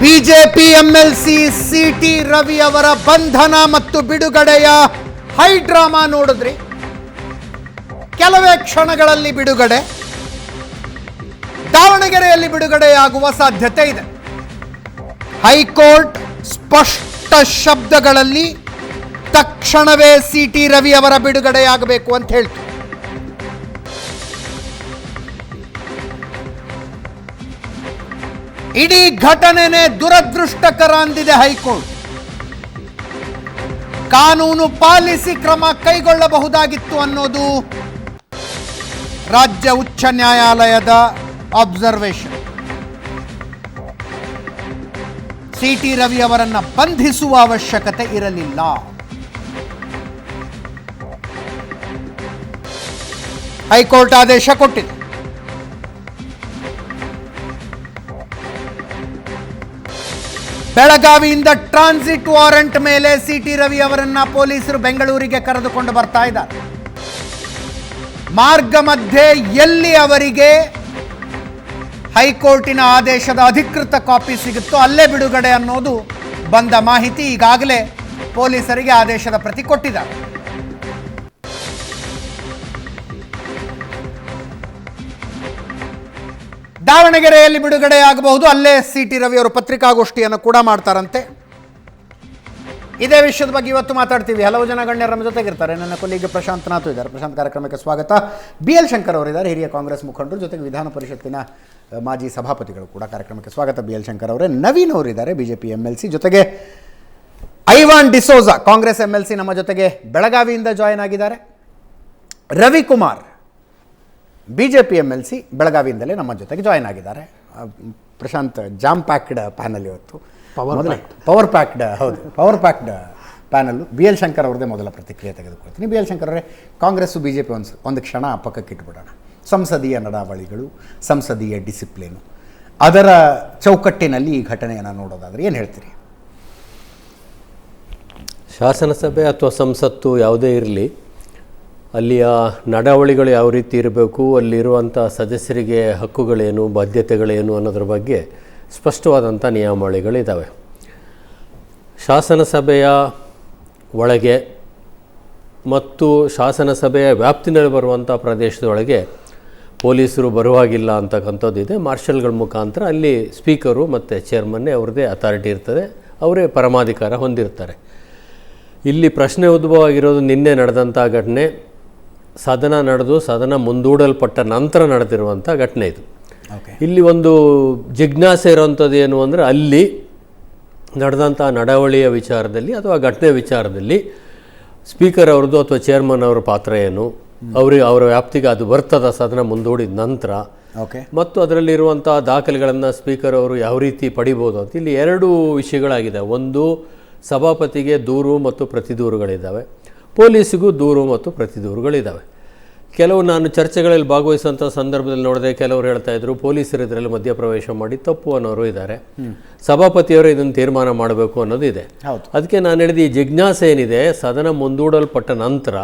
BJP MLC city Ravi ಅವರ ಬಂಧನ ಮತ್ತು ಬಿಡುಗಡೆಯ ಹೈ ಡ್ರಾಮಾ ನೋಡಿದ್ರಿ. ಕೆಲವೇ ಕ್ಷಣಗಳಲ್ಲಿ ಬಿಡುಗಡೆ, ದಾವಣಗೆರೆಯಲ್ಲಿ ಬಿಡುಗಡೆಯಾಗುವ ಸಾಧ್ಯತೆ ಇದೆ. ಹೈಕೋರ್ಟ್ ಸ್ಪಷ್ಟ ಶಬ್ದಗಳಲ್ಲಿ ತಕ್ಷಣವೇ ಸಿಟಿ ರವಿ ಅವರ ಬಿಡುಗಡೆಯಾಗಬೇಕು ಅಂತ ಹೇಳ್ತು. ಇಡೀ ಘಟನೆನೇ ದುರದೃಷ್ಟಕರ ಅಂದಿದೆ ಹೈಕೋರ್ಟ್. ಕಾನೂನು ಪಾಲಿಸಿ ಕ್ರಮ ಕೈಗೊಳ್ಳಬಹುದಾಗಿತ್ತು ಅನ್ನೋದು ರಾಜ್ಯ ಉಚ್ಚ ನ್ಯಾಯಾಲಯದ ಅಬ್ಸರ್ವೇಷನ್. ಸಿಟಿ ರವಿ ಅವರನ್ನ ಬಂಧಿಸುವ ಅವಶ್ಯಕತೆ ಇರಲಿಲ್ಲ. ಹೈಕೋರ್ಟ್ ಆದೇಶ ಕೊಟ್ಟಿದೆ. ಬೆಳಗಾವಿಯಿಂದ ಟ್ರಾನ್ಸಿಟ್ ವಾರೆಂಟ್ ಮೇಲೆ ಸಿಟಿ ರವಿ ಅವರನ್ನ ಪೊಲೀಸರು ಬೆಂಗಳೂರಿಗೆ ಕರೆದುಕೊಂಡು ಬರ್ತಾ ಇದ್ದಾರೆ. ಮಾರ್ಗ ಮಧ್ಯೆ ಎಲ್ಲಿ ಅವರಿಗೆ ಹೈಕೋರ್ಟಿನ ಆದೇಶದ ಅಧಿಕೃತ ಕಾಪಿ ಸಿಗುತ್ತೋ ಅಲ್ಲೇ ಬಿಡುಗಡೆ ಅನ್ನೋದು ಬಂದ ಮಾಹಿತಿ. ಈಗಾಗಲೇ ಪೊಲೀಸರಿಗೆ ಆದೇಶದ ಪ್ರತಿ ಕೊಟ್ಟಿದ್ದಾರೆ. ದಾವಣಗೆರೆಯಲ್ಲಿ ಬಿಡುಗಡೆಯಾಗಬಹುದು. ಅಲ್ಲೇ ಸಿಟಿ ರವಿ ಅವರು ಪತ್ರಿಕಾಗೋಷ್ಠಿಯನ್ನು ಕೂಡ ಮಾಡ್ತಾರಂತೆ. ಇದೇ ವಿಷಯದ ಬಗ್ಗೆ ಇವತ್ತು ಮಾತಾಡ್ತೀವಿ. ಹಲವು ಜನ ಗಣ್ಯರು ನಮ್ಮ ಜೊತೆಗಿರ್ತಾರೆ. ನನ್ನ ಕೊಲ್ಲಿಗೆ ಪ್ರಶಾಂತ್ ನಾಥ್ ಇದ್ದಾರೆ. ಪ್ರಶಾಂತ್, ಕಾರ್ಯಕ್ರಮಕ್ಕೆ ಸ್ವಾಗತ. BL ಶಂಕರ್ ಅವರಿದ್ದಾರೆ, ಹಿರಿಯ ಕಾಂಗ್ರೆಸ್ ಮುಖಂಡರು, ಜೊತೆಗೆ ವಿಧಾನ ಪರಿಷತ್ತಿನ ಮಾಜಿ ಸಭಾಪತಿಗಳು ಕೂಡ. ಕಾರ್ಯಕ್ರಮಕ್ಕೆ ಸ್ವಾಗತ BL ಶಂಕರ್ ಅವರೇ. ನವೀನ್ ಅವರಿದ್ದಾರೆ, ಬಿಜೆಪಿ MLC, ಜೊತೆಗೆ ಐವಾನ್ ಡಿಸೋಜ ಕಾಂಗ್ರೆಸ್ MLC ನಮ್ಮ ಜೊತೆಗೆ ಬೆಳಗಾವಿಯಿಂದ ಜಾಯಿನ್ ಆಗಿದ್ದಾರೆ. ರವಿಕುಮಾರ್ ಬಿಜೆಪಿ MLC ಬೆಳಗಾವಿಯಿಂದಲೇ ನಮ್ಮ ಜೊತೆಗೆ ಜಾಯಿನ್ ಆಗಿದ್ದಾರೆ. ಪ್ರಶಾಂತ್, ಜಾಮ್ ಪ್ಯಾಕ್ಡ್ ಪ್ಯಾನಲ್ ಇವತ್ತು, power packed panel. BL Shankar ಅವ್ರದ್ದೇ ಮೊದಲ ಪ್ರತಿಕ್ರಿಯೆ ತೆಗೆದುಕೊಳ್ತೀನಿ. BL ಶಂಕರ್ ಅವರೇ, ಕಾಂಗ್ರೆಸ್ಸು BJP ಒಂದು ಕ್ಷಣ ಪಕ್ಕಕ್ಕಿಟ್ಬಿಡೋಣ. ಸಂಸದೀಯ ನಡಾವಳಿಗಳು, ಸಂಸದೀಯ ಡಿಸಿಪ್ಲಿನು, ಅದರ ಚೌಕಟ್ಟಿನಲ್ಲಿ ಈ ಘಟನೆಯನ್ನು ನೋಡೋದಾದರೆ ಏನು ಹೇಳ್ತೀರಿ? ಶಾಸನಸಭೆ ಅಥವಾ ಸಂಸತ್ತು ಯಾವುದೇ ಇರಲಿ, ಅಲ್ಲಿಯ ನಡಾವಳಿಗಳು ಯಾವ ರೀತಿ ಇರಬೇಕು, ಅಲ್ಲಿರುವಂಥ ಸದಸ್ಯರಿಗೆ ಹಕ್ಕುಗಳೇನು, ಬಾಧ್ಯತೆಗಳೇನು ಅನ್ನೋದ್ರ ಬಗ್ಗೆ ಸ್ಪಷ್ಟವಾದಂಥ ನಿಯಮಾವಳಿಗಳಿದ್ದಾವೆ. ಶಾಸನಸಭೆಯ ಒಳಗೆ ಮತ್ತು ಶಾಸನಸಭೆಯ ವ್ಯಾಪ್ತಿನಲ್ಲಿ ಬರುವಂಥ ಪ್ರದೇಶದೊಳಗೆ ಪೊಲೀಸರು ಬರುವಾಗಿಲ್ಲ ಅಂತಕ್ಕಂಥದ್ದಿದೆ. ಮಾರ್ಷಲ್ಗಳ ಮುಖಾಂತರ ಅಲ್ಲಿ ಸ್ಪೀಕರು ಮತ್ತು ಚೇರ್ಮನ್ನೇ ಅವ್ರದ್ದೇ ಅಥಾರಿಟಿ ಇರ್ತದೆ, ಅವರೇ ಪರಮಾಧಿಕಾರ ಹೊಂದಿರ್ತಾರೆ. ಇಲ್ಲಿ ಪ್ರಶ್ನೆ ಉದ್ಭವ ಆಗಿರೋದು ನಿನ್ನೆ ನಡೆದಂಥ ಘಟನೆ. ಸದನ ನಡೆದು ಸದನ ಮುಂದೂಡಲ್ಪಟ್ಟ ನಂತರ ನಡೆದಿರುವಂಥ ಘಟನೆ ಇದು. ಇಲ್ಲಿ ಒಂದು ಜಿಜ್ಞಾಸೆ ಇರೋವಂಥದ್ದು ಏನು ಅಂದರೆ, ಅಲ್ಲಿ ನಡೆದಂಥ ನಡವಳಿಯ ವಿಚಾರದಲ್ಲಿ ಅಥವಾ ಘಟನೆ ವಿಚಾರದಲ್ಲಿ ಸ್ಪೀಕರ್ ಅವ್ರದ್ದು ಅಥವಾ ಚೇರ್ಮನ್ ಅವರ ಪಾತ್ರ ಏನು, ಅವರ ವ್ಯಾಪ್ತಿಗೆ ಅದು ಬರ್ತದ ಸದನ ಮುಂದೂಡಿದ ನಂತರ, ಮತ್ತು ಅದರಲ್ಲಿರುವಂಥ ದಾಖಲೆಗಳನ್ನು ಸ್ಪೀಕರ್ ಅವರು ಯಾವ ರೀತಿ ಪಡಿಬೋದು ಅಂತ. ಇಲ್ಲಿ ಎರಡು ವಿಷಯಗಳಾಗಿದೆ. ಒಂದು, ಸಭಾಪತಿಗೆ ದೂರು ಮತ್ತು ಪ್ರತಿದೂರುಗಳಿದ್ದಾವೆ, ಪೊಲೀಸಿಗೂ ದೂರು ಮತ್ತು ಪ್ರತಿದೂರುಗಳಿದ್ದಾವೆ. ಕೆಲವು ನಾನು ಚರ್ಚೆಗಳಲ್ಲಿ ಭಾಗವಹಿಸುವಂಥ ಸಂದರ್ಭದಲ್ಲಿ ನೋಡಿದೆ, ಕೆಲವರು ಹೇಳ್ತಾಯಿದ್ರು ಪೊಲೀಸರು ಇದರಲ್ಲಿ ಮಧ್ಯಪ್ರವೇಶ ಮಾಡಿ ತಪ್ಪು ಅನ್ನೋರು ಇದ್ದಾರೆ, ಸಭಾಪತಿಯವರು ಇದನ್ನು ತೀರ್ಮಾನ ಮಾಡಬೇಕು ಅನ್ನೋದು ಇದೆ. ಅದಕ್ಕೆ ನಾನು ಹೇಳಿದೆ, ಈ ಜಿಜ್ಞಾಸೆ ಏನಿದೆ, ಸದನ ಮುಂದೂಡಲ್ಪಟ್ಟ ನಂತರ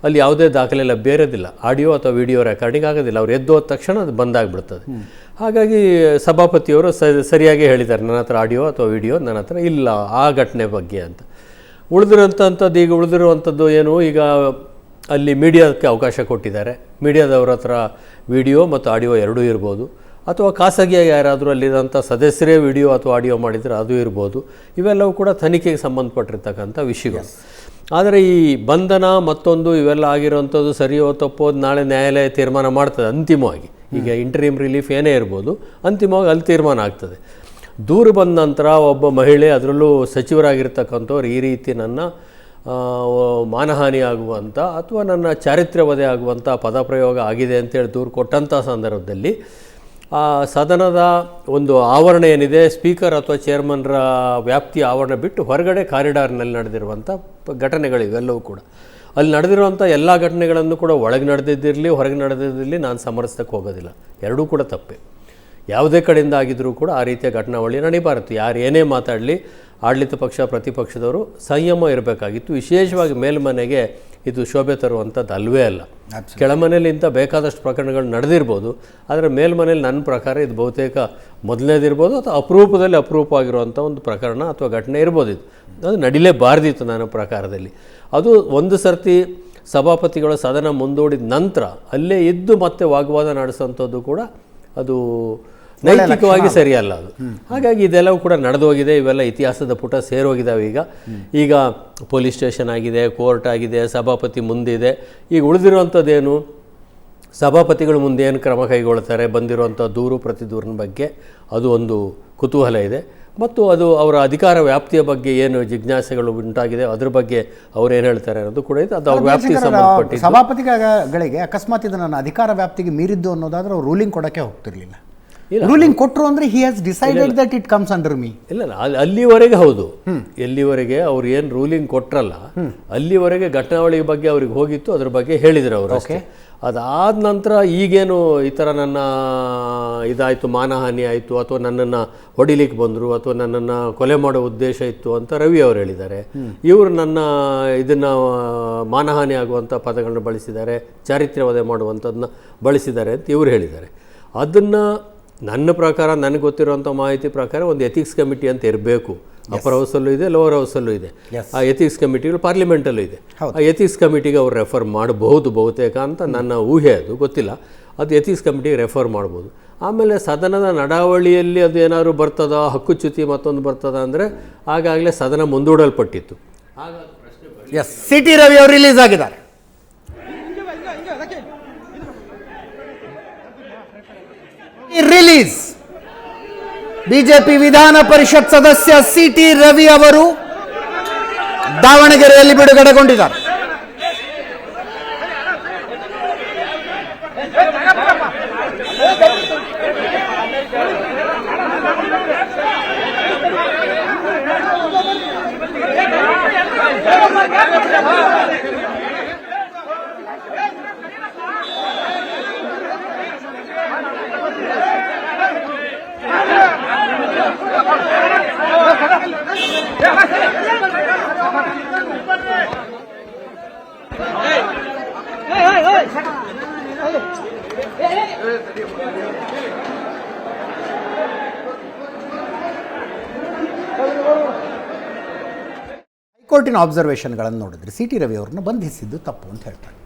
ಅಲ್ಲಿ ಯಾವುದೇ ದಾಖಲೆ ಲಭ್ಯ ಇರೋದಿಲ್ಲ, ಆಡಿಯೋ ಅಥವಾ ವಿಡಿಯೋ ರೆಕಾರ್ಡಿಂಗ್ ಆಗೋದಿಲ್ಲ. ಅವ್ರು ಎದ್ದೋದ ತಕ್ಷಣ ಅದು ಬಂದಾಗ್ಬಿಡ್ತದೆ. ಹಾಗಾಗಿ ಸಭಾಪತಿಯವರು ಸರಿಯಾಗಿ ಹೇಳಿದ್ದಾರೆ, ನನ್ನ ಹತ್ರ ಆಡಿಯೋ ಅಥವಾ ವಿಡಿಯೋ ನನ್ನ ಹತ್ರ ಇಲ್ಲ ಆ ಘಟನೆ ಬಗ್ಗೆ ಅಂತ. ಉಳಿದಿರೋಂಥದ್ದು ಈಗ ಉಳಿದಿರುವಂಥದ್ದು ಏನು, ಈಗ ಅಲ್ಲಿ ಮೀಡಿಯಾಕ್ಕೆ ಅವಕಾಶ ಕೊಟ್ಟಿದ್ದಾರೆ. ಮೀಡಿಯಾದವ್ರ ಹತ್ರ ವಿಡಿಯೋ ಮತ್ತು ಆಡಿಯೋ ಎರಡೂ ಇರ್ಬೋದು, ಅಥವಾ ಖಾಸಗಿಯಾಗಿ ಯಾರಾದರೂ ಅಲ್ಲಿರೋಂಥ ಸದಸ್ಯರೇ ವಿಡಿಯೋ ಅಥವಾ ಆಡಿಯೋ ಮಾಡಿದರೆ ಅದು ಇರ್ಬೋದು. ಇವೆಲ್ಲವೂ ಕೂಡ ತನಿಖೆಗೆ ಸಂಬಂಧಪಟ್ಟಿರ್ತಕ್ಕಂಥ ವಿಷಯಗಳು. ಆದರೆ ಈ ಬಂಧನ ಮತ್ತೊಂದು ಇವೆಲ್ಲ ಆಗಿರೋವಂಥದ್ದು ಸರಿಯೋ ತಪ್ಪೋ ನಾಳೆ ನ್ಯಾಯಾಲಯ ತೀರ್ಮಾನ ಮಾಡ್ತದೆ ಅಂತಿಮವಾಗಿ. ಈಗ ಇಂಟರಿಮ್ ರಿಲೀಫ್ ಏನೇ ಇರ್ಬೋದು, ಅಂತಿಮವಾಗಿ ಅಲ್ಲಿ ತೀರ್ಮಾನ ಆಗ್ತದೆ. ದೂರು ಬಂದ ನಂತರ ಒಬ್ಬ ಮಹಿಳೆ, ಅದರಲ್ಲೂ ಸಚಿವರಾಗಿರ್ತಕ್ಕಂಥವ್ರು, ಈ ರೀತಿ ನನ್ನ ಮಾನಹಾನಿ ಆಗುವಂಥ ಅಥವಾ ನನ್ನ ಚಾರಿತ್ರ್ಯ ವಧೆ ಆಗುವಂಥ ಪದಪ್ರಯೋಗ ಆಗಿದೆ ಅಂತೇಳಿ ದೂರು ಕೊಟ್ಟಂಥ ಸಂದರ್ಭದಲ್ಲಿ ಆ ಸದನದ ಒಂದು ಆವರಣ ಏನಿದೆ, ಸ್ಪೀಕರ್ ಅಥವಾ ಚೇರ್ಮನ್ರ ವ್ಯಾಪ್ತಿ ಆವರಣ ಬಿಟ್ಟು ಹೊರಗಡೆ ಕಾರಿಡಾರ್ನಲ್ಲಿ ನಡೆದಿರುವಂಥ ಘಟನೆಗಳಿವೆಲ್ಲವೂ ಕೂಡ. ಅಲ್ಲಿ ನಡೆದಿರುವಂಥ ಎಲ್ಲ ಘಟನೆಗಳನ್ನು ಕೂಡ ಒಳಗೆ ನಡೆದಿದ್ದಿರಲಿ ಹೊರಗೆ ನಡೆದಿರಲಿ ನಾನು ಸಮರ್ಥಿಸಕ್ಕೆ ಹೋಗೋದಿಲ್ಲ. ಎರಡೂ ಕೂಡ ತಪ್ಪೆ. ಯಾವುದೇ ಕಡೆಯಿಂದ ಆಗಿದ್ರೂ ಕೂಡ ಆ ರೀತಿಯ ಘಟನಾವಳಿ ನಡೀಬಾರದು. ಯಾರು ಏನೇ ಮಾತಾಡಲಿ ಆಡಳಿತ ಪಕ್ಷ ಪ್ರತಿಪಕ್ಷದವರು ಸಂಯಮ ಇರಬೇಕಾಗಿತ್ತು. ವಿಶೇಷವಾಗಿ ಮೇಲ್ಮನೆಗೆ ಇದು ಶೋಭೆ ತರುವಂಥದ್ದು ಅಲ್ವೇ ಅಲ್ಲ. ಕೆಳಮನೇಲಿ ಇಂಥ ಬೇಕಾದಷ್ಟು ಪ್ರಕರಣಗಳು ನಡೆದಿರ್ಬೋದು, ಆದರೆ ಮೇಲ್ಮನೇಲಿ ನನ್ನ ಪ್ರಕಾರ ಇದು ಬಹುತೇಕ ಮೊದಲನೇದಿರ್ಬೋದು ಅಥವಾ ಅಪರೂಪದಲ್ಲಿ ಅಪರೂಪವಾಗಿರುವಂಥ ಒಂದು ಪ್ರಕರಣ ಅಥವಾ ಘಟನೆ ಇರ್ಬೋದು. ಅದು ನಡಿಲೇಬಾರ್ದಿತ್ತು ನನ್ನ ಪ್ರಕಾರದಲ್ಲಿ. ಅದು ಒಂದು ಸರ್ತಿ ಸಭಾಪತಿಗಳ ಸದನ ಮುಂದೂಡಿದ ನಂತರ ಅಲ್ಲೇ ಇದ್ದು ಮತ್ತೆ ವಾಗ್ವಾದ ನಡೆಸೋಂಥದ್ದು ಕೂಡ ಅದು ನೈತಿಕವಾಗಿ ಸರಿಯಲ್ಲ ಅದು. ಹಾಗಾಗಿ ಇದೆಲ್ಲವೂ ಕೂಡ ನಡೆದೋಗಿದೆ. ಇವೆಲ್ಲ ಇತಿಹಾಸದ ಪುಟ ಸೇರೋಗಿದ್ದಾವೆ. ಈಗ ಪೊಲೀಸ್ ಸ್ಟೇಷನ್ ಆಗಿದೆ, ಕೋರ್ಟ್ ಆಗಿದೆ, ಸಭಾಪತಿ ಮುಂದಿದೆ. ಈಗ ಉಳಿದಿರುವಂಥದ್ದೇನು, ಸಭಾಪತಿಗಳು ಮುಂದೆ ಏನು ಕ್ರಮ ಕೈಗೊಳ್ತಾರೆ, ಬಂದಿರುವಂಥ ದೂರು ಪ್ರತಿ ದೂರಿನ ಬಗ್ಗೆ ಅದು ಒಂದು ಕುತೂಹಲ ಇದೆ. ಮತ್ತು ಅದು ಅವರ ಅಧಿಕಾರ ವ್ಯಾಪ್ತಿಯ ಬಗ್ಗೆ ಏನು ಜಿಜ್ಞಾಸೆಗಳು ಉಂಟಾಗಿದೆ ಅದ್ರ ಬಗ್ಗೆ ಅವ್ರು ಏನು ಹೇಳ್ತಾರೆ ಅನ್ನೋದು ಕೂಡ ಇದೆ. ಅದು ಅವ್ರ ವ್ಯಾಪ್ತಿಗೆ ಸಂಬಂಧಪಟ್ಟಿದ್ದು. ಸಭಾಪತಿಗಳಿಗೆ ಅಕಸ್ಮಾತ್ ಇದು ನನ್ನ ಅಧಿಕಾರ ವ್ಯಾಪ್ತಿಗೆ ಮೀರಿದ್ದು ಅನ್ನೋದಾದ್ರೆ ಅವ್ರು ರೂಲಿಂಗ್ ಕೊಡೋಕ್ಕೆ ಹೋಗ್ತಿರ್ಲಿಲ್ಲ. ರೂಲಿಂಗ್ ಕೊಟ್ಟರು ಅಂದ್ರೆ he has decided that it comes under me. ಇಲ್ಲ, ಅಲ್ಲಿವರೆಗೆ ಹೌದು. ಎಲ್ಲಿವರೆಗೆ ಅವ್ರು ಏನು ರೂಲಿಂಗ್ ಕೊಟ್ರಲ್ಲ ಅಲ್ಲಿವರೆಗೆ ಘಟನಾವಳಿ ಬಗ್ಗೆ ಅವ್ರಿಗೆ ಹೋಗಿತ್ತು, ಅದ್ರ ಬಗ್ಗೆ ಹೇಳಿದ್ರು ಅವರು ಅಷ್ಟೇ. ಅದಾದ ನಂತರ ಈಗೇನು ಈ ಥರ ನನ್ನ ಇದಾಯಿತು, ಮಾನಹಾನಿ ಆಯಿತು, ಅಥವಾ ನನ್ನನ್ನು ಹೊಡಿಲಿಕ್ಕೆ ಬಂದರು, ಅಥವಾ ನನ್ನನ್ನು ಕೊಲೆ ಮಾಡೋ ಉದ್ದೇಶ ಇತ್ತು ಅಂತ ರವಿ ಅವರು ಹೇಳಿದ್ದಾರೆ. ಇವರು ನನ್ನ ಇದನ್ನು ಮಾನಹಾನಿ ಆಗುವಂಥ ಪದಗಳನ್ನ ಬಳಸಿದ್ದಾರೆ, ಚಾರಿತ್ರ್ಯವಧೆ ಮಾಡುವಂಥದ್ದನ್ನ ಬಳಸಿದ್ದಾರೆ ಅಂತ ಇವರು ಹೇಳಿದ್ದಾರೆ. ಅದನ್ನು ನನ್ನ ಪ್ರಕಾರ, ನನಗೆ ಗೊತ್ತಿರುವಂಥ ಮಾಹಿತಿ ಪ್ರಕಾರ ಒಂದು ಎಥಿಕ್ಸ್ ಕಮಿಟಿ ಅಂತ ಇರಬೇಕು. ಅಪ್ಪರ್ ಹೌಸಲ್ಲೂ ಇದೆ, ಲೋವರ್ ಹೌಸಲ್ಲೂ ಇದೆ. ಆ ಎಥಿಕ್ಸ್ ಕಮಿಟಿಗಳು ಪಾರ್ಲಿಮೆಂಟಲ್ಲೂ ಇದೆ. ಆ ಎಥಿಕ್ಸ್ ಕಮಿಟಿಗೆ ಅವ್ರು ರೆಫರ್ ಮಾಡಬಹುದು ಬಹುತೇಕ ಅಂತ ನನ್ನ ಊಹೆ, ಅದು ಗೊತ್ತಿಲ್ಲ. ಅದು ಎಥಿಕ್ಸ್ ಕಮಿಟಿಗೆ ರೆಫರ್ ಮಾಡ್ಬೋದು. ಆಮೇಲೆ ಸದನದ ನಡಾವಳಿಯಲ್ಲಿ ಅದು ಏನಾದರೂ ಬರ್ತದ, ಹಕ್ಕುಚ್ಯುತಿ ಮತ್ತೊಂದು ಬರ್ತದ ಅಂದರೆ ಆಗಾಗಲೇ ಸದನ ಮುಂದೂಡಲ್ಪಟ್ಟಿತ್ತು. ಸಿ ಟಿ ರವಿ ಅವರು ರಿಲೀಸ್ ಆಗಿದ್ದಾರೆ. ರಿಲೀಸ್ ಬಿಜೆಪಿ ವಿಧಾನ ಪರಿಷತ್ ಸದಸ್ಯ ಸಿ ಟಿ ರವಿ ಅವರು ದಾವಣಗೆರೆಯಲ್ಲಿ ಬಿಡುಗಡೆಗೊಂಡಿದ್ದಾರೆ. ಹೈಕೋರ್ಟಿನ ಅಬ್ಸರ್ವೇಷನ್ಗಳನ್ನು ನೋಡಿದ್ರೆ ಸಿ ಟಿ ರವಿ ಅವರನ್ನು ಬಂಧಿಸಿದ್ದು ತಪ್ಪು ಅಂತ ಹೇಳ್ತಾರೆ.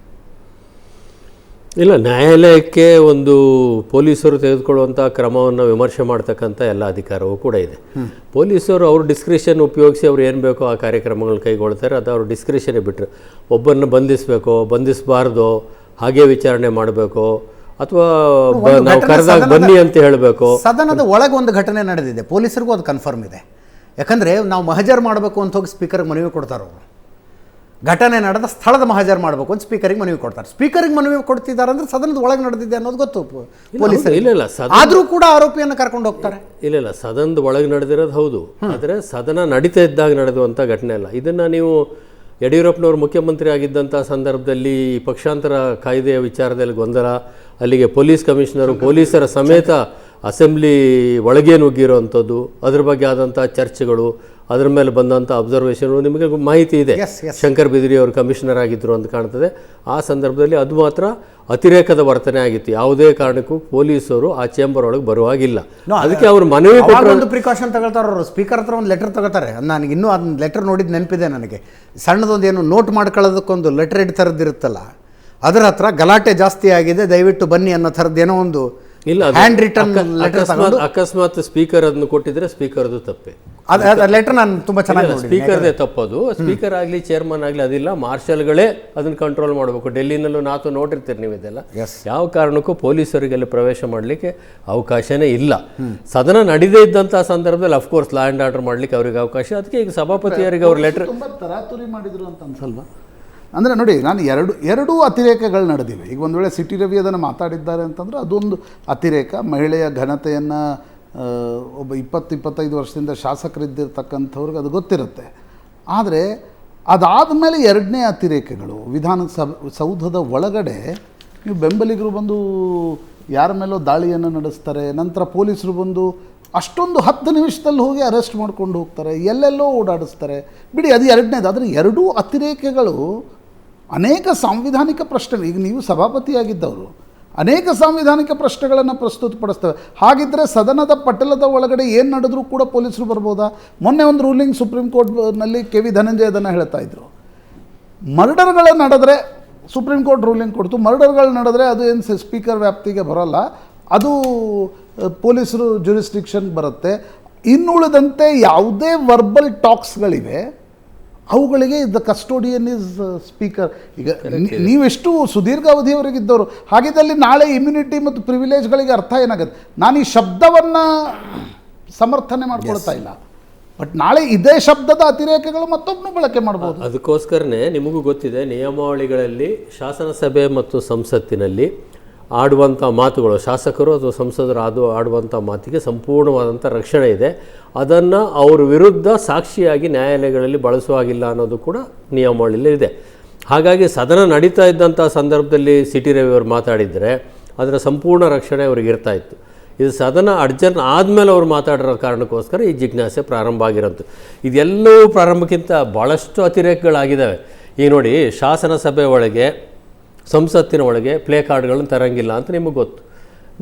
ಇಲ್ಲ, ನ್ಯಾಯಾಲಯಕ್ಕೆ ಒಂದು ಪೊಲೀಸರು ತೆಗೆದುಕೊಳ್ಳುವಂಥ ಕ್ರಮವನ್ನು ವಿಮರ್ಶೆ ಮಾಡ್ತಕ್ಕಂಥ ಎಲ್ಲ ಅಧಿಕಾರವೂ ಕೂಡ ಇದೆ. ಪೊಲೀಸರು ಅವ್ರ ಡಿಸ್ಕ್ರಿಷನ್ ಉಪಯೋಗಿಸಿ ಅವ್ರು ಏನು ಬೇಕೋ ಆ ಕಾರ್ಯಕ್ರಮಗಳು ಕೈಗೊಳ್ತಾರೆ. ಅದು ಅವ್ರ ಡಿಸ್ಕ್ರಿಷನ್ನೇ ಬಿಟ್ಟರೆ ಒಬ್ಬರನ್ನ ಬಂಧಿಸಬೇಕೋ ಬಂಧಿಸಬಾರ್ದೋ, ಹಾಗೆ ವಿಚಾರಣೆ ಮಾಡಬೇಕೋ, ಅಥವಾ ನಾವು ಕರೆದಾಗ ಬನ್ನಿ ಅಂತ ಹೇಳಬೇಕು. ಸದನದ ಒಳಗೆ ಒಂದು ಘಟನೆ ನಡೆದಿದೆ, ಪೊಲೀಸರಿಗೂ ಅದು ಕನ್ಫರ್ಮ್ ಇದೆ. ಯಾಕಂದರೆ ನಾವು ಮಹಜರ್ ಮಾಡಬೇಕು ಅಂತ ಹೋಗಿ ಸ್ಪೀಕರ್ಗೆ ಮನವಿ ಕೊಡ್ತಾರೆ. ಅವರು ಘಟನೆ ನಡೆದ ಸ್ಥಳದ ಮಹಜರ್ ಮಾಡಬೇಕು ಅಂತ ಸ್ಪೀಕರಿಗೆ ಮನವಿ ಕೊಡ್ತಾರೆ. ಸ್ಪೀಕರಿಗೆ ಮನವಿ ಕೊಡ್ತಿದ್ದಾರೆ ಅಂದರೆ ಸದನದ ಒಳಗೆ ನಡೆದಿದೆ ಅನ್ನೋದು ಗೊತ್ತು ಪೊಲೀಸರು. ಇಲ್ಲ, ಆದರೂ ಕೂಡ ಆರೋಪಿಯನ್ನು ಕರ್ಕೊಂಡು ಹೋಗ್ತಾರೆ. ಇಲ್ಲ, ಸದನದ ಒಳಗೆ ನಡೆದಿರೋದು ಹೌದು, ಆದರೆ ಸದನ ನಡೀತಾ ಇದ್ದಾಗ ನಡೆದುವಂಥ ಘಟನೆ ಅಲ್ಲ. ಇದನ್ನು ನೀವು ಯಡಿಯೂರಪ್ಪನವರು ಮುಖ್ಯಮಂತ್ರಿ ಆಗಿದ್ದಂಥ ಸಂದರ್ಭದಲ್ಲಿ ಪಕ್ಷಾಂತರ ಕಾಯ್ದೆಯ ವಿಚಾರದಲ್ಲಿ ಗೊಂದಲ, ಅಲ್ಲಿಗೆ ಪೊಲೀಸ್ ಕಮಿಷನರು ಪೊಲೀಸರ ಸಮೇತ ಅಸೆಂಬ್ಲಿ ಒಳಗೆ ನುಗ್ಗಿರೋವಂಥದ್ದು, ಅದ್ರ ಬಗ್ಗೆ ಆದಂಥ ಚರ್ಚೆಗಳು, ಅದ್ರ ಮೇಲೆ ಬಂದಂಥ ಅಬ್ಸರ್ವೇಷನ್ಗಳು ನಿಮಗೆ ಮಾಹಿತಿ ಇದೆ. ಶಂಕರ್ ಬಿದಿರಿ ಅವರು ಕಮಿಷನರ್ ಆಗಿದ್ದರು ಅಂತ ಕಾಣ್ತದೆ. ಆ ಸಂದರ್ಭದಲ್ಲಿ ಅದು ಮಾತ್ರ ಅತಿರೇಕದ ವರ್ತನೆ ಆಗಿತ್ತು. ಯಾವುದೇ ಕಾರಣಕ್ಕೂ ಪೊಲೀಸರು ಆ ಚೇಂಬರ್ ಒಳಗೆ ಬರುವಾಗಿಲ್ಲ. ಅದಕ್ಕೆ ಅವರು ಮನವಿ ಕೊಟ್ಟರು. ಒಂದು ಪ್ರಿಕಾಷನ್ ತಗೊಳ್ತಾರೆ ಅವರು. ಸ್ಪೀಕರ್ ಹತ್ರ ಒಂದು ಲೆಟರ್ ತಗೋತಾರೆ. ನನಗೆ ಇನ್ನೂ ಅದನ್ನ ಲೆಟರ್ ನೋಡಿದ್ದು ನೆನಪಿದೆ ನನಗೆ. ಸಣ್ಣದೊಂದು ಏನು ನೋಟ್ ಮಾಡ್ಕೊಳ್ಳೋದಕ್ಕೊಂದು ಲೆಟರ್ ಹೆಡ್ ಥರದ್ದಿರುತ್ತಲ್ಲ, ಅದರ ಹತ್ರ ಗಲಾಟೆ ಜಾಸ್ತಿ ಆಗಿದೆ, ದಯವಿಟ್ಟು ಬನ್ನಿ ಅನ್ನೋ ಥರದ್ದೇನೋ ಒಂದು ಇಲ್ಲ, ಹ್ಯಾಂಡ್ ರಿಟರ್ನ್ ಲೆಟರ್. ಅಕಸ್ಮಾತ್ ಸ್ಪೀಕರ್ ಅದನ್ನು ಕೊಟ್ಟಿದ್ರೆ ಸ್ಪೀಕರ್ದು ತಪ್ಪೆ. ಲೆಟರ್ ನಾನು ತುಂಬ ಚೆನ್ನಾಗಿ ಸ್ಪೀಕರ್ದೇ ತಪ್ಪದು. ಸ್ಪೀಕರ್ ಆಗಲಿ ಚೇರ್ಮನ್ ಆಗಲಿ ಅದಿಲ್ಲ, ಮಾರ್ಷಲ್ಗಳೇ ಅದನ್ನು ಕಂಟ್ರೋಲ್ ಮಾಡಬೇಕು. ಡೆಲ್ಲಿನಲ್ಲೂ ನಾತು ನೋಡಿರ್ತೀರಿ ನೀವು ಇದೆಲ್ಲ. ಯಾವ ಕಾರಣಕ್ಕೂ ಪೊಲೀಸರಿಗೆಲ್ಲ ಪ್ರವೇಶ ಮಾಡಲಿಕ್ಕೆ ಅವಕಾಶನೇ ಇಲ್ಲ. ಸದನ ನಡೆದೇ ಇದ್ದಂಥ ಸಂದರ್ಭದಲ್ಲಿ ಅಫ್ಕೋರ್ಸ್ ಲಾ ಆ್ಯಂಡ್ ಆರ್ಡರ್ ಮಾಡಲಿಕ್ಕೆ ಅವ್ರಿಗೆ ಅವಕಾಶ. ಅದಕ್ಕೆ ಈಗ ಸಭಾಪತಿಯವರಿಗೆ ಅವ್ರ ಲೆಟರ್ ತುಂಬ ತರಾತುರಿ ಮಾಡಿದ್ರು ಅಂತ ಅನ್ಸಲ್ವಾ? ಅಂದರೆ ನೋಡಿ, ನಾನು ಎರಡೂ ಅತಿರೇಕಗಳು ನಡೆದಿವೆ. ಈಗ ಒಂದು ವೇಳೆ ಸಿ ಟಿ ರವಿ ಅದನ್ನು ಮಾತಾಡಿದ್ದಾರೆ ಅಂತಂದರೆ ಅದೊಂದು ಅತಿರೇಕ. ಮಹಿಳೆಯ ಘನತೆಯನ್ನು ಒಬ್ಬ 20-25 ವರ್ಷದಿಂದ ಶಾಸಕರಿದ್ದಿರ್ತಕ್ಕಂಥವ್ರಿಗೆ ಅದು ಗೊತ್ತಿರುತ್ತೆ. ಆದರೆ ಅದಾದ ಮೇಲೆ ಎರಡನೇ ಅತಿರೇಕಗಳು ವಿಧಾನಸೌಧದ ಒಳಗಡೆ ನೀವು ಬೆಂಬಲಿಗರು ಬಂದು ಯಾರ ಮೇಲೋ ದಾಳಿಯನ್ನು ನಡೆಸ್ತಾರೆ, ನಂತರ ಪೊಲೀಸರು ಬಂದು ಅಷ್ಟೊಂದು 10 ನಿಮಿಷದಲ್ಲಿ ಹೋಗಿ ಅರೆಸ್ಟ್ ಮಾಡ್ಕೊಂಡು ಹೋಗ್ತಾರೆ, ಎಲ್ಲೆಲ್ಲೋ ಓಡಾಡಿಸ್ತಾರೆ. ಬಿಡಿ, ಅದು ಎರಡನೇದು. ಆದರೆ ಎರಡೂ ಅತಿರೇಕಗಳು ಅನೇಕ ಸಾಂವಿಧಾನಿಕ ಪ್ರಶ್ನೆ, ಈಗ ನೀವು ಸಭಾಪತಿಯಾಗಿದ್ದವರು, ಅನೇಕ ಸಾಂವಿಧಾನಿಕ ಪ್ರಶ್ನೆಗಳನ್ನು ಪ್ರಸ್ತುತಪಡಿಸ್ತವೆ. ಹಾಗಿದ್ದರೆ ಸದನದ ಪಟಲದ ಒಳಗಡೆ ಏನು ನಡೆದರೂ ಕೂಡ ಪೊಲೀಸರು ಬರ್ಬೋದಾ? ಮೊನ್ನೆ ಒಂದು ರೂಲಿಂಗ್ ಸುಪ್ರೀಂ ಕೋರ್ಟ್ನಲ್ಲಿ ಕೆ ವಿ ಧನಂಜಯ ಅದನ್ನು ಹೇಳ್ತಾ ಇದ್ರು. ಮರ್ಡರ್ಗಳು ನಡೆದ್ರೆ ಸುಪ್ರೀಂ ಕೋರ್ಟ್ ರೂಲಿಂಗ್ ಕೊಡ್ತು, ಮರ್ಡರ್ಗಳು ನಡೆದ್ರೆ ಅದು ಏನು ಸ್ಪೀಕರ್ ವ್ಯಾಪ್ತಿಗೆ ಬರೋಲ್ಲ, ಅದು ಪೊಲೀಸರು ಜುರಿಸ್ಡಿಕ್ಷನ್ ಬರುತ್ತೆ. ಇನ್ನುಳಿದಂತೆ ಯಾವುದೇ ವರ್ಬಲ್ ಟಾಕ್ಸ್ಗಳಿವೆ ಅವುಗಳಿಗೆ ದ ಕಸ್ಟೋಡಿಯನ್ ಈಸ್ ಸ್ಪೀಕರ್. ಈಗ ನೀವೆಷ್ಟು ಸುದೀರ್ಘ ಅವಧಿಯವರೆಗಿದ್ದವರು, ಹಾಗಿದ್ದಲ್ಲಿ ನಾಳೆ ಇಮ್ಯುನಿಟಿ ಮತ್ತು ಪ್ರಿವಿಲೇಜ್ಗಳಿಗೆ ಅರ್ಥ ಏನಾಗುತ್ತೆ? ನಾನು ಈ ಶಬ್ದವನ್ನು ಸಮರ್ಥನೆ ಮಾಡ್ಕೊಳ್ತಾ ಇಲ್ಲ, ಬಟ್ ನಾಳೆ ಇದೇ ಶಬ್ದದ ಅತಿರೇಕಗಳು ಮತ್ತೊಬ್ಬನು ಬಳಕೆ ಮಾಡ್ಬೋದು. ಅದಕ್ಕೋಸ್ಕರನೇ ನಿಮಗೂ ಗೊತ್ತಿದೆ, ನಿಯಮಾವಳಿಗಳಲ್ಲಿ ಶಾಸನಸಭೆ ಮತ್ತು ಸಂಸತ್ತಿನಲ್ಲಿ ಆಡುವಂಥ ಮಾತುಗಳು, ಶಾಸಕರು ಅಥವಾ ಸಂಸದರು ಆಡುವಂಥ ಮಾತಿಗೆ ಸಂಪೂರ್ಣವಾದಂಥ ರಕ್ಷಣೆ ಇದೆ. ಅದನ್ನು ಅವ್ರ ವಿರುದ್ಧ ಸಾಕ್ಷಿಯಾಗಿ ನ್ಯಾಯಾಲಯಗಳಲ್ಲಿ ಬಳಸುವಾಗಿಲ್ಲ ಅನ್ನೋದು ಕೂಡ ನಿಯಮಾವಳಿಯಲ್ಲಿ ಇದೆ. ಹಾಗಾಗಿ ಸದನ ನಡೀತಾ ಇದ್ದಂಥ ಸಂದರ್ಭದಲ್ಲಿ ಸಿ ಟಿ ರವಿ ಅವರು ಮಾತಾಡಿದರೆ ಅದರ ಸಂಪೂರ್ಣ ರಕ್ಷಣೆ ಅವ್ರಿಗೆ ಇರ್ತಾ ಇತ್ತು. ಇದು ಸದನ ಅಡ್ಜರ್ನ್ ಆದಮೇಲೆ ಅವ್ರು ಮಾತಾಡಿರೋ ಕಾರಣಕ್ಕೋಸ್ಕರ ಈ ಜಿಜ್ಞಾಸೆ ಪ್ರಾರಂಭ ಆಗಿರೋದು. ಇದೆಲ್ಲವೂ ಪ್ರಾರಂಭಕ್ಕಿಂತ ಭಾಳಷ್ಟು ಅತಿರೇಕಗಳಾಗಿದ್ದಾವೆ. ಈಗ ನೋಡಿ, ಶಾಸನ ಸಭೆ ಒಳಗೆ ಸಂಸತ್ತಿನ ಒಳಗೆ ಪ್ಲೇ ಕಾರ್ಡ್ಗಳನ್ನು ತರಂಗಿಲ್ಲ ಅಂತ ನಿಮಗೆ ಗೊತ್ತು.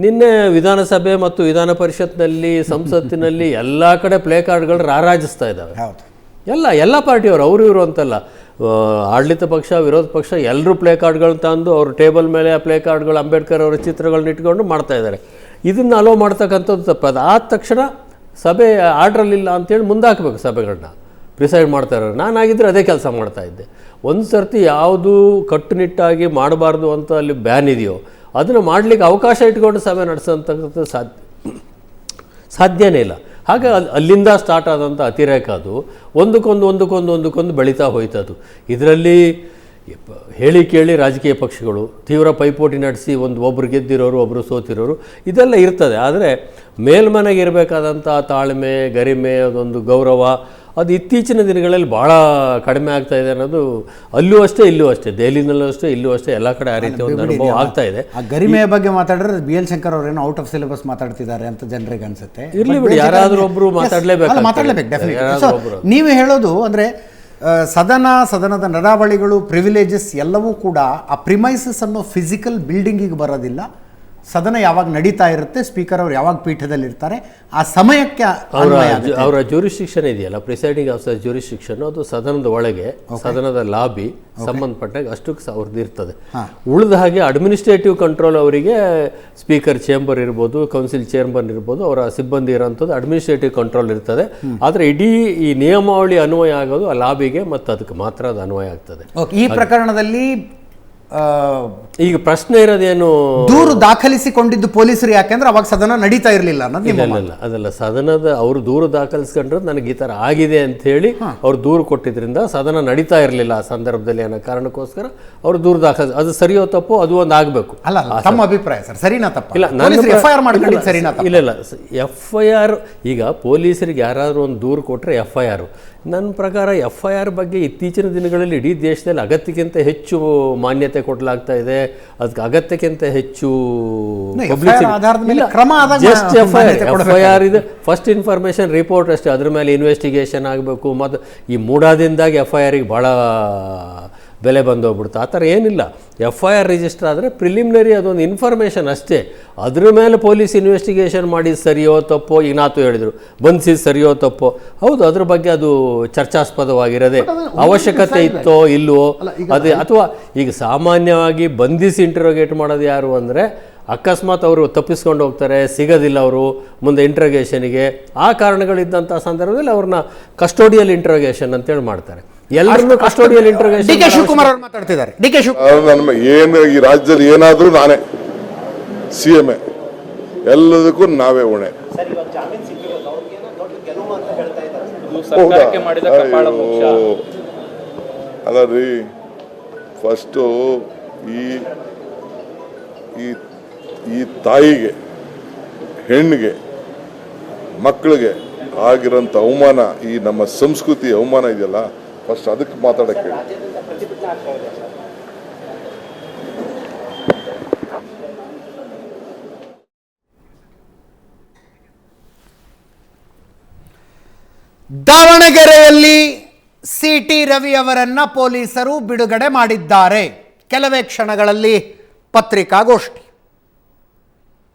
ನಿನ್ನೆ ವಿಧಾನಸಭೆ ಮತ್ತು ವಿಧಾನ ಪರಿಷತ್ನಲ್ಲಿ ಸಂಸತ್ತಿನಲ್ಲಿ ಎಲ್ಲ ಕಡೆ ಪ್ಲೇ ಕಾರ್ಡ್ಗಳು ರಾರಾಜಿಸ್ತಾ ಇದ್ದಾವೆ. ಎಲ್ಲ ಪಾರ್ಟಿಯವರು, ಅವರು ಇವರು ಅಂತಲ್ಲ, ಆಡಳಿತ ಪಕ್ಷ ವಿರೋಧ ಪಕ್ಷ ಎಲ್ಲರೂ ಪ್ಲೇ ಕಾರ್ಡ್ಗಳನ್ನ ತಂದು ಅವ್ರ ಟೇಬಲ್ ಮೇಲೆ ಆ ಪ್ಲೇ ಕಾರ್ಡ್ಗಳು ಅಂಬೇಡ್ಕರ್ ಅವರ ಚಿತ್ರಗಳನ್ನ ಇಟ್ಕೊಂಡು ಮಾಡ್ತಾ ಇದ್ದಾರೆ. ಇದನ್ನು ಅಲೋ ಮಾಡ್ತಕ್ಕಂಥದ್ದು ತಪ್ಪದು. ಆದ ತಕ್ಷಣ ಸಭೆ ಆರ್ಡ್ರಲ್ಲಿಲ್ಲ ಅಂತೇಳಿ ಮುಂದಾಕಬೇಕು, ಸಭೆಗಳನ್ನ ಪ್ರಿಸೈಡ್ ಮಾಡ್ತಾ ಇರೋರು. ನಾನಾಗಿದ್ದರೆ ಅದೇ ಕೆಲಸ ಮಾಡ್ತಾಯಿದ್ದೆ. ಒಂದು ಸರ್ತಿ ಯಾವುದು ಕಟ್ಟುನಿಟ್ಟಾಗಿ ಮಾಡಬಾರ್ದು ಅಂತ ಅಲ್ಲಿ ಬ್ಯಾನ್ ಇದೆಯೋ ಅದನ್ನು ಮಾಡಲಿಕ್ಕೆ ಅವಕಾಶ ಇಟ್ಕೊಂಡು ಸಭೆ ನಡೆಸೋಂಥದ್ದು ಸಾಧ್ಯನೇ ಇಲ್ಲ. ಹಾಗೆ ಅಲ್ಲಿಂದ ಸ್ಟಾರ್ಟ್ ಆದಂಥ ಅತಿರೇಕ ಅದು ಒಂದಕ್ಕೊಂದು ಬೆಳೀತಾ ಹೋಯ್ತದು. ಇದರಲ್ಲಿ ಹೇಳಿ ಕೇಳಿ ರಾಜಕೀಯ ಪಕ್ಷಗಳು ತೀವ್ರ ಪೈಪೋಟಿ ನಡೆಸಿ ಒಬ್ಬರು ಗೆದ್ದಿರೋರು ಒಬ್ಬರು ಸೋತಿರೋರು ಇದೆಲ್ಲ ಇರ್ತದೆ. ಆದರೆ ಮೇಲ್ಮನೆಗೆ ಇರಬೇಕಾದಂಥ ತಾಳ್ಮೆ, ಗರಿಮೆ, ಅದೊಂದು ಗೌರವ ಅದು ಇತ್ತೀಚಿನ ದಿನಗಳಲ್ಲಿ ಭಾಳ ಕಡಿಮೆ ಆಗ್ತಾ ಇದೆ ಅನ್ನೋದು ಅಲ್ಲೂ ಅಷ್ಟೇ ಇಲ್ಲೂ ಅಷ್ಟೇ, ದೆಹಲಿನಲ್ಲೂ ಅಷ್ಟೇ ಇಲ್ಲೂ ಅಷ್ಟೇ, ಎಲ್ಲ ಕಡೆ ಆ ರೀತಿ ಒಂದು ಅನುಭವ ಆಗ್ತಾ ಇದೆ. ಆ ಗರಿಮೆಯ ಬಗ್ಗೆ ಮಾತಾಡಿದ್ರೆ ಬಿ ಎಲ್ ಶಂಕರ್ ಅವರೇನೋ ಔಟ್ ಆಫ್ ಸಿಲೆಬಸ್ ಮಾತಾಡ್ತಿದ್ದಾರೆ ಅಂತ ಜನರಿಗೆ ಅನ್ಸುತ್ತೆ. ಇರಲಿ ಬಿಡಿ, ಯಾರಾದರೂ ಒಬ್ಬರು ಮಾತಾಡಲೇಬೇಕು. ನೀವು ಹೇಳೋದು ಅಂದರೆ ಸದನದ ನಡಾವಳಿಗಳು, ಪ್ರಿವಿಲೇಜಸ್ ಎಲ್ಲವೂ ಕೂಡ ಆ ಪ್ರಿಮೈಸಸ್ ಅನ್ನೋ ಫಿಸಿಕಲ್ ಬಿಲ್ಡಿಂಗಿಗೆ ಬರೋದಿಲ್ಲ. ಸದನ ಯಾವಾಗ ನಡೀತಾ ಇರುತ್ತೆ, ಸ್ಪೀಕರ್ ಅವರು ಯಾವಾಗ ಪೀಠದಲ್ಲಿ ಇರ್ತಾರೆ, ಆ ಸಮಯಕ್ಕೆ ಅವರ ಜ್ಯೂರಿಸ್ಡಿಕ್ಷನ್ ಇದೆಯಲ್ಲ, ಪ್ರಿಸೈಡಿಂಗ್ ಆಫೀಸರ್ ಜ್ಯೂರಿಸ್ಡಿಕ್ಷನ್, ಅದು ಸದನದ ಒಳಗೆ ಸದನದ ಲಾಬಿ ಸಂಬಂಧಪಟ್ಟಾಗ ಅಷ್ಟಕ್ಕೆ ಅವ್ರದ್ದು ಇರ್ತದೆ. ಉಳಿದ ಹಾಗೆ ಅಡ್ಮಿನಿಸ್ಟ್ರೇಟಿವ್ ಕಂಟ್ರೋಲ್ ಅವರಿಗೆ ಸ್ಪೀಕರ್ ಚೇಂಬರ್ ಇರ್ಬೋದು, ಕೌನ್ಸಿಲ್ ಚೇಂಬರ್ ಇರ್ಬೋದು, ಅವರ ಸಿಬ್ಬಂದಿ ಇರೋಂಥದ್ದು ಅಡ್ಮಿನಿಸ್ಟ್ರೇಟಿವ್ ಕಂಟ್ರೋಲ್ ಇರ್ತದೆ. ಆದರೆ ಇಡೀ ಈ ನಿಯಮಾವಳಿ ಅನ್ವಯ ಆಗೋದು ಆ ಲಾಬಿಗೆ ಮತ್ತು ಅದಕ್ಕೆ ಮಾತ್ರ ಅದು ಅನ್ವಯ ಆಗ್ತದೆ. ಈ ಪ್ರಕರಣದಲ್ಲಿ ಈಗ ಪ್ರಶ್ನೆ ಇರೋದೇನು, ದೂರು ದಾಖಲಿಸಿಕೊಂಡಿದ್ದು ಪೊಲೀಸರು ಯಾಕೆಂದ್ರೆ ಅವಾಗ ಸದನ ನಡೀತಾ ಇರಲಿಲ್ಲ ಅನ್ನೋದು. ಅದಲ್ಲ, ಸದನದ ಅವರು ದೂರು ದಾಖಲಿಸ್ಕೊಂಡ್ರೆ ನನಗೆ ಈ ಥರ ಆಗಿದೆ ಅಂತ ಹೇಳಿ ಅವ್ರು ದೂರು ಕೊಟ್ಟಿದ್ರಿಂದ ಸದನ ನಡೀತಾ ಇರಲಿಲ್ಲ ಆ ಸಂದರ್ಭದಲ್ಲಿ ಅನ್ನೋ ಕಾರಣಕ್ಕೋಸ್ಕರ ಅವರು ದೂರು ಅದು ಸರಿಯೋ ತಪ್ಪೋ ಅದು ಒಂದು ಆಗಬೇಕು. ಅಲ್ಲ, ತಮ್ಮ ಅಭಿಪ್ರಾಯ ಸರ್, ಸರಿನಾ ತಪ್ಪ? ಇಲ್ಲ, FIR ಮಾಡ್ಕೊಂಡಿದ್ದು ಸರಿನಾ? ಇಲ್ಲ, FIR ಈಗ ಪೊಲೀಸರಿಗೆ ಯಾರಾದರೂ ಒಂದು ದೂರು ಕೊಟ್ಟರೆ FIR. ನನ್ನ ಪ್ರಕಾರ FIR ಬಗ್ಗೆ ಇತ್ತೀಚಿನ ದಿನಗಳಲ್ಲಿ ಇಡೀ ದೇಶದಲ್ಲಿ ಅಗತ್ಯಕ್ಕಿಂತ ಹೆಚ್ಚು ಮಾನ್ಯತೆ ಕೊಡಲಾಗ್ತಾ ಇದೆ. ಅದಕ್ಕೆ ಅಗತ್ಯಕ್ಕಿಂತ ಹೆಚ್ಚು FIR ಇದೆ. ಫಸ್ಟ್ ಇನ್ಫಾರ್ಮೇಷನ್ ರಿಪೋರ್ಟ್ ಅಷ್ಟೇ, ಅದ್ರ ಮೇಲೆ ಇನ್ವೆಸ್ಟಿಗೇಷನ್ ಆಗಬೇಕು. ಮತ್ತು ಈ ಮೂಡಾದಿಂದಾಗಿ FIRಗೆ ಭಾಳ ಬೆಲೆ ಬಂದೋಗ್ಬಿಡ್ತು. ಆ ಥರ ಏನಿಲ್ಲ. FIR ರಿಜಿಸ್ಟರ್ ಆದರೆ ಪ್ರಿಲಿಮಿನರಿ ಅದೊಂದು ಇನ್ಫಾರ್ಮೇಷನ್ ಅಷ್ಟೇ. ಅದ್ರ ಮೇಲೆ ಪೊಲೀಸ್ ಇನ್ವೆಸ್ಟಿಗೇಷನ್ ಮಾಡಿದ್ದು ಸರಿಯೋ ತಪ್ಪೋ, ಈಗ ನಾತು ಹೇಳಿದರು ಬಂಧಿಸಿದ್ದು ಸರಿಯೋ ತಪ್ಪೋ, ಹೌದು, ಅದ್ರ ಬಗ್ಗೆ ಅದು ಚರ್ಚಾಸ್ಪದವಾಗಿರೋದೆ. ಅವಶ್ಯಕತೆ ಇತ್ತೋ ಇಲ್ವೋ ಅದೇ. ಅಥವಾ ಈಗ ಸಾಮಾನ್ಯವಾಗಿ ಬಂಧಿಸಿ ಇಂಟರೋಗೇಟ್ ಮಾಡೋದು ಯಾರು ಅಂದರೆ, ಅಕಸ್ಮಾತ್ ಅವರು ತಪ್ಪಿಸ್ಕೊಂಡು ಹೋಗ್ತಾರೆ, ಸಿಗೋದಿಲ್ಲ ಅವರು ಮುಂದೆ ಇಂಟ್ರೋಗೇಷನಿಗೆ, ಆ ಕಾರಣಗಳಿದ್ದಂಥ ಸಂದರ್ಭದಲ್ಲಿ ಅವ್ರನ್ನ ಕಸ್ಟೋಡಿಯಲ್ ಇಂಟ್ರೋಗೇಷನ್ ಅಂತೇಳಿ ಮಾಡ್ತಾರೆ. ಎಲ್ಲರನ್ನೂ custodial interrogation. D K Shivakumar ಅವರು ಮಾತಾಡ್ತಿದ್ದಾರೆ. ಏನು ಈ ರಾಜ್ಯದಲ್ಲಿ ಏನಾದರೂ ನಾನೇ CM, ಎಲ್ಲದಕ್ಕೂ ನಾವೇ ಹೊಣೆ. ಅಲ್ಲ ರೀ, ಫಸ್ಟು ಈ ತಾಯಿಗೆ, ಹೆಣ್ಣಿಗೆ, ಮಕ್ಕಳಿಗೆ ಆಗಿರೋಂಥ ಅವಮಾನ, ಈ ನಮ್ಮ ಸಂಸ್ಕೃತಿ ಅವಮಾನ ಇದೆಯಲ್ಲ, ಫಸ್ಟ್ ಅದಕ್ಕೆ ಮಾತಾಡಕ್ಕೆ ಹೇಳಿ. ದಾವಣಗೆರೆಯಲ್ಲಿ ಸಿ.ಟಿ. ರವಿ ಅವರನ್ನ ಪೊಲೀಸರು ಬಿಡುಗಡೆ ಮಾಡಿದ್ದಾರೆ. ಕೆಲವೇ ಕ್ಷಣಗಳಲ್ಲಿ ಪತ್ರಿಕಾಗೋಷ್ಠಿ.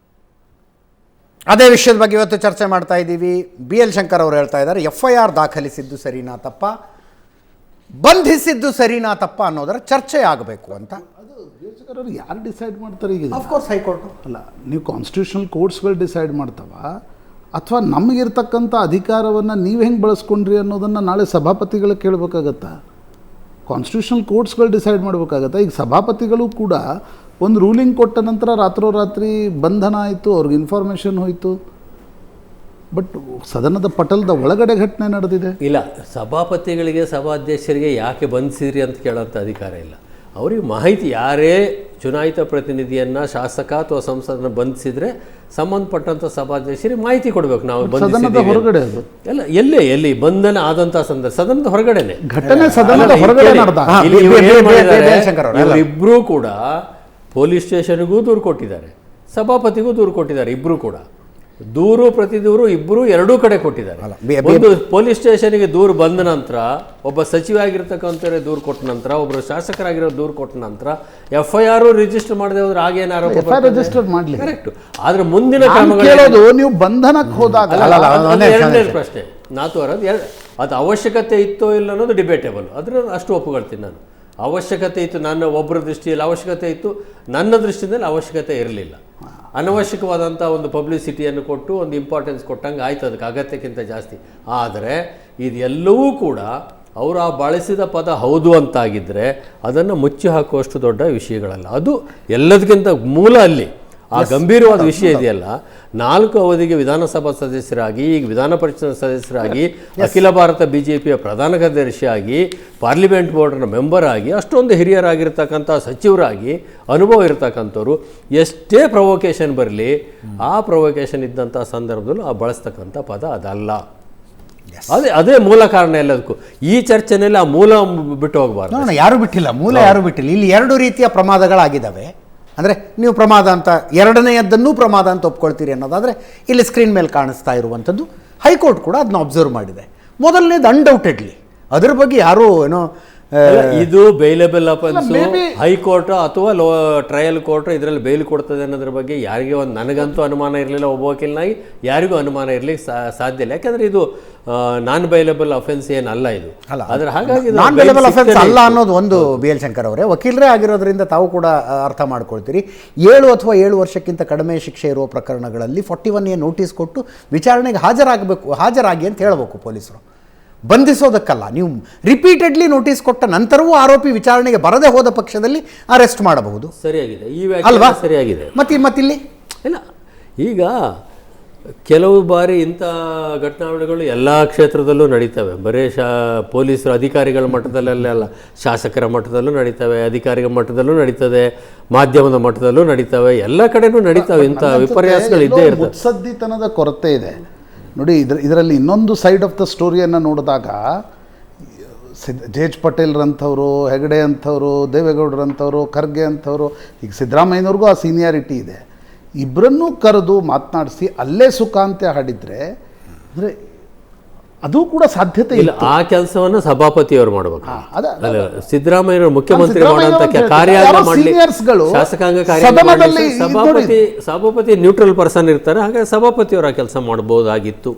ಅದೇ ವಿಷಯದ ಬಗ್ಗೆ ಇವತ್ತು ಚರ್ಚೆ ಮಾಡ್ತಾ ಇದ್ದೀವಿ. BL ಶಂಕರ್ ಅವರು ಹೇಳ್ತಾ ಇದ್ದಾರೆ, FIR ದಾಖಲಿಸಿದ್ದು ಸರಿನಾ ತಪ್ಪ, ಬಂಧಿಸಿದ್ದು ಸರಿನಾ ತಪ್ಪ ಅನ್ನೋದರ ಚರ್ಚೆ ಆಗಬೇಕು ಅಂತ. ಅದು ಯಾರು ಡಿಸೈಡ್ ಮಾಡ್ತಾರೆ ಈಗ? ಅಫ್ಕೋರ್ಸ್ ಹೈಕೋರ್ಟ್ ಅಲ್ಲ, ನೀವು ಕಾನ್ಸ್ಟಿಟ್ಯೂಷನಲ್ ಕೋರ್ಟ್ಸ್ಗಳು ಡಿಸೈಡ್ ಮಾಡ್ತಾವ ಅಥವಾ ನಮಗಿರ್ತಕ್ಕಂಥ ಅಧಿಕಾರವನ್ನು ನೀವು ಹೆಂಗೆ ಬಳಸ್ಕೊಂಡ್ರಿ ಅನ್ನೋದನ್ನು ನಾಳೆ ಸಭಾಪತಿಗಳು ಕೇಳಬೇಕಾಗತ್ತಾ? Constitutional ಕೋರ್ಟ್ಸ್ಗಳು decide ಮಾಡಬೇಕಾಗತ್ತಾ? ಈಗ ಸಭಾಪತಿಗಳು ಕೂಡ ಒಂದು ರೂಲಿಂಗ್ ಕೊಟ್ಟ ನಂತರ ರಾತ್ರೋರಾತ್ರಿ ಬಂಧನ ಆಯಿತು, ಅವ್ರಿಗೆ ಇನ್ಫಾರ್ಮೇಷನ್ ಹೋಯಿತು, ಬಟ್ ಸದನದ ಪಟಲದ ಒಳಗಡೆ ಘಟನೆ ನಡೆದಿದೆ. ಇಲ್ಲ, ಸಭಾಪತಿಗಳಿಗೆ ಸಭಾಧ್ಯಕ್ಷರಿಗೆ ಯಾಕೆ ಬಂಧಿಸಿದ್ರಿ ಅಂತ ಕೇಳೋಂಥ ಅಧಿಕಾರ ಇಲ್ಲ. ಅವ್ರಿಗೆ ಮಾಹಿತಿ, ಯಾರೇ ಚುನಾಯಿತ ಪ್ರತಿನಿಧಿಯನ್ನು ಶಾಸಕ ಅಥವಾ ಸಂಸದನ ಬಂಧಿಸಿದರೆ ಸಂಬಂಧಪಟ್ಟಂಥ ಸಭಾಧ್ಯಕ್ಷರಿಗೆ ಮಾಹಿತಿ ಕೊಡಬೇಕು. ನಾವು ಸದನದ ಹೊರಗಡೆ ಅದು ಎಲ್ಲ ಎಲ್ಲಿ ಬಂಧನ ಆದಂಥ ಸಂದರ್ಭ ಸದನದ ಹೊರಗಡೆನೆ ಘಟನೆ ಸದನದ ಹೊರಗಡೆ ಇಬ್ಬರೂ ಕೂಡ ಪೊಲೀಸ್ ಸ್ಟೇಷನ್ಗೂ ದೂರು ಕೊಟ್ಟಿದ್ದಾರೆ, ಸಭಾಪತಿಗೂ ದೂರು ಕೊಟ್ಟಿದ್ದಾರೆ. ಇಬ್ಬರು ಕೂಡ ದೂರು ಪ್ರತಿ ದೂರು ಇಬ್ಬರು ಎರಡೂ ಕಡೆ ಕೊಟ್ಟಿದ್ದಾರೆ. ಒಂದು ಪೊಲೀಸ್ ಸ್ಟೇಷನ್ಗೆ ದೂರು ಬಂದ ನಂತರ, ಒಬ್ಬ ಸಚಿವ ಆಗಿರ್ತಕ್ಕಂಥವ್ರೆ ದೂರು ಕೊಟ್ಟ ನಂತರ, ಒಬ್ಬರು ಶಾಸಕರಾಗಿರೋ ದೂರು ಕೊಟ್ಟ ನಂತರ FIR ರಿಜಿಸ್ಟರ್ ಮಾಡದೆ ಹೋದ್ರೆ ಆಗೇನು ಆರೋಪ ರಿಜಿಸ್ಟರ್ ಮಾಡಲಿ, ಕರೆಕ್ಟ್. ಆದ್ರೆ ಮುಂದಿನ ಕ್ರಮಗಳು ನೀವು ಬಂಧನಕ್ಕೆ ಹೋದಾಗ ಎರಡನೇ ಪ್ರಶ್ನೆ ಅದು ಅವಶ್ಯಕತೆ ಇತ್ತೋ ಇಲ್ಲ ಅನ್ನೋದು ಡಿಬೇಟೇಬಲ್. ಅದ್ರ ಅಷ್ಟು ಒಪ್ಪುಗೊಳ್ತೀನಿ ನಾನು. ಅವಶ್ಯಕತೆ ಇತ್ತು, ನನ್ನ ಒಬ್ಬರ ದೃಷ್ಟಿಯಲ್ಲಿ ಅವಶ್ಯಕತೆ ಇತ್ತು, ನನ್ನ ದೃಷ್ಟಿಯಲ್ಲಿ ಅವಶ್ಯಕತೆ ಇರಲಿಲ್ಲ. ಅನವಶ್ಯಕವಾದಂಥ ಒಂದು ಪಬ್ಲಿಸಿಟಿಯನ್ನು ಕೊಟ್ಟು ಒಂದು ಇಂಪಾರ್ಟೆನ್ಸ್ ಕೊಟ್ಟಂಗೆ ಆಯ್ತು, ಅದಕ್ಕೆ ಅಗತ್ಯಕ್ಕಿಂತ ಜಾಸ್ತಿ. ಆದರೆ ಇದೆಲ್ಲವೂ ಕೂಡ ಅವರು ಆ ಬಳಸಿದ ಪದ ಹೌದು ಅಂತಾಗಿದ್ದರೆ ಅದನ್ನು ಮುಚ್ಚಿ ಹಾಕುವಷ್ಟು ದೊಡ್ಡ ವಿಷಯಗಳಲ್ಲ. ಅದು ಎಲ್ಲದಕ್ಕಿಂತ ಮೂಲ ಅಲ್ಲಿ ಆ ಗಂಭೀರವಾದ ವಿಷಯ ಇದೆಯಲ್ಲ. 4 ಅವಧಿಗೆ ವಿಧಾನಸಭಾ ಸದಸ್ಯರಾಗಿ, ಈಗ ವಿಧಾನ ಪರಿಷತ್ ಸದಸ್ಯರಾಗಿ, ಅಖಿಲ ಭಾರತ BJPಯ ಪ್ರಧಾನ ಕಾರ್ಯದರ್ಶಿಯಾಗಿ, ಪಾರ್ಲಿಮೆಂಟ್ ಬೋರ್ಡ್ನ ಮೆಂಬರ್ ಆಗಿ, ಅಷ್ಟೊಂದು ಹಿರಿಯರಾಗಿರ್ತಕ್ಕಂಥ ಸಚಿವರಾಗಿ ಅನುಭವ ಇರತಕ್ಕಂಥವ್ರು ಎಷ್ಟೇ ಪ್ರೊವೊಕೇಶನ್ ಬರಲಿ, ಆ ಪ್ರೊವೊಕೇಶನ್ ಇದ್ದಂಥ ಸಂದರ್ಭದಲ್ಲೂ ಆ ಬಳಸ್ತಕ್ಕಂಥ ಪದ ಅದಲ್ಲ. ಅದೇ ಮೂಲ ಕಾರಣ ಎಲ್ಲದಕ್ಕೂ. ಈ ಚರ್ಚೆನಲ್ಲಿ ಆ ಮೂಲ ಬಿಟ್ಟು ಹೋಗಬಾರ್ದು. ಯಾರು ಬಿಟ್ಟಿಲ್ಲ, ಮೂಲ ಯಾರು ಬಿಟ್ಟಿಲ್ಲ. ಇಲ್ಲಿ 2 ರೀತಿಯ ಪ್ರಮಾದಗಳಾಗಿದ್ದಾವೆ. ಅಂದರೆ ನೀವು ಪ್ರಮಾದ ಅಂತ, ಎರಡನೆಯದ್ದನ್ನೂ ಪ್ರಮಾದ ಅಂತ ಒಪ್ಕೊಳ್ತೀರಿ ಅನ್ನೋದಾದರೆ ಇಲ್ಲಿ ಸ್ಕ್ರೀನ್ ಮೇಲೆ ಕಾಣಿಸ್ತಾ ಇರುವಂಥದ್ದು. ಹೈಕೋರ್ಟ್ ಕೂಡ ಅದನ್ನ ಅಬ್ಸರ್ವ್ ಮಾಡಿದೆ. ಮೊದಲನೇದು ಅನ್ಡೌಟೆಡ್ಲಿ, ಅದ್ರ ಬಗ್ಗೆ ಯಾರೂ ಏನೋ ಇದು ಬೈಲೇಬಲ್ ಅಫೆನ್ಸ್, ಹೈಕೋರ್ಟ್ ಅಥವಾ ಟ್ರಯಲ್ ಕೋರ್ಟ್ ಇದರಲ್ಲಿ ಬೇಲ್ ಕೊಡ್ತದೆ ಅನ್ನೋದ್ರ ಬಗ್ಗೆ ಯಾರಿಗೆ ಒಂದು, ನನಗಂತೂ ಅನುಮಾನ ಇರಲಿಲ್ಲ, ಒಬ್ಬ ವಕೀಲನಾಗಿ ಯಾರಿಗೂ ಅನುಮಾನ ಇರಲಿಕ್ಕೆ ಸಾಧ್ಯ ಇಲ್ಲ. ಯಾಕಂದರೆ ಇದು ನಾನ್ ಬೈಲೇಬಲ್ ಅಫೆನ್ಸ್ ಏನಲ್ಲ ಇದು. ಆದರೆ ಹಾಗಾಗಿ ನಾನ್ ಬೈಲೇಬಲ್ ಅಫೆನ್ಸ್ ಅಲ್ಲ ಅನ್ನೋದು ಒಂದು BL ಶಂಕರ್ ಅವರೇ ವಕೀಲರೇ ಆಗಿರೋದ್ರಿಂದ ತಾವು ಕೂಡ ಅರ್ಥ ಮಾಡ್ಕೊಳ್ತೀರಿ. 7 ಅಥವಾ 7 ವರ್ಷಕ್ಕಿಂತ ಕಡಿಮೆ ಶಿಕ್ಷೆ ಇರುವ ಪ್ರಕರಣಗಳಲ್ಲಿ 41A ನೋಟಿಸ್ ಕೊಟ್ಟು ವಿಚಾರಣೆಗೆ ಹಾಜರಾಗಿ ಅಂತ ಹೇಳಬೇಕು ಪೊಲೀಸರು, ಬಂಧಿಸೋದಕ್ಕಲ್ಲ. ನೀವು ರಿಪೀಟೆಡ್ಲಿ ನೋಟಿಸ್ ಕೊಟ್ಟ ನಂತರವೂ ಆರೋಪಿ ವಿಚಾರಣೆಗೆ ಬರದೇ ಹೋದ ಪಕ್ಷದಲ್ಲಿ ಅರೆಸ್ಟ್ ಮಾಡಬಹುದು. ಸರಿಯಾಗಿದೆ, ಈ ವ್ಯಾಖ್ಯಾನ ಸರಿಯಾಗಿದೆ. ಮತ್ತಿಲ್ಲಿ ಇಲ್ಲ, ಈಗ ಕೆಲವು ಬಾರಿ ಇಂಥ ಘಟನಾವಳಿಗಳು ಎಲ್ಲ ಕ್ಷೇತ್ರದಲ್ಲೂ ನಡೀತವೆ. ಬರೀ ಪೊಲೀಸರು ಅಧಿಕಾರಿಗಳ ಮಟ್ಟದಲ್ಲೇ ಅಲ್ಲ, ಶಾಸಕರ ಮಟ್ಟದಲ್ಲೂ ನಡೀತವೆ, ಅಧಿಕಾರಿಗಳ ಮಟ್ಟದಲ್ಲೂ ನಡೀತದೆ, ಮಾಧ್ಯಮದ ಮಟ್ಟದಲ್ಲೂ ನಡೀತವೆ, ಎಲ್ಲ ಕಡೆನೂ ನಡೀತವೆ. ಇಂಥ ವಿಪರ್ಯಾಸಗಳು ಇದ್ದೇ ಇರ್ತವೆ. ಮುತ್ಸದ್ದಿತನದ ಕೊರತೆ ಇದೆ ನೋಡಿ. ಇದರಲ್ಲಿ ಇನ್ನೊಂದು ಸೈಡ್ ಆಫ್ ದ ಸ್ಟೋರಿಯನ್ನು ನೋಡಿದಾಗ ಜೆ.ಎಚ್. ಪಟೇಲ್ರಂಥವ್ರು, ಹೆಗಡೆ ಅಂಥವ್ರು, ದೇವೇಗೌಡರಂಥವ್ರು, ಖರ್ಗೆ ಅಂಥವ್ರು, ಈಗ ಸಿದ್ದರಾಮಯ್ಯನವ್ರಿಗೂ ಆ ಸೀನಿಯಾರಿಟಿ ಇದೆ. ಇಬ್ಬರನ್ನೂ ಕರೆದು ಮಾತನಾಡಿಸಿ ಅಲ್ಲೇ ಸುಖಾಂತ್ಯ ಹಾಡಿದರೆ ಅಂದರೆ ಅದು ಕೂಡ ಸಾಧ್ಯತೆ ಇಲ್ಲ. ಆ ಕೆಲಸವನ್ನು ಸಭಾಪತಿಯವರು ಮಾಡಬೇಕು. ಸಿದ್ದರಾಮಯ್ಯ ಮುಖ್ಯಮಂತ್ರಿ ಮಾಡುವಂತ ಕಾರ್ಯ ಮಾಡಲಿ, ಶಾಸಕಾಂಗ ಕಾರ್ಯ ಸಭಾಪತಿ ನ್ಯೂಟ್ರಲ್ ಪರ್ಸನ್ ಇರ್ತಾರೆ. ಹಾಗಾಗಿ ಸಭಾಪತಿಯವರು ಆ ಕೆಲಸ ಮಾಡಬಹುದಾಗಿತ್ತು.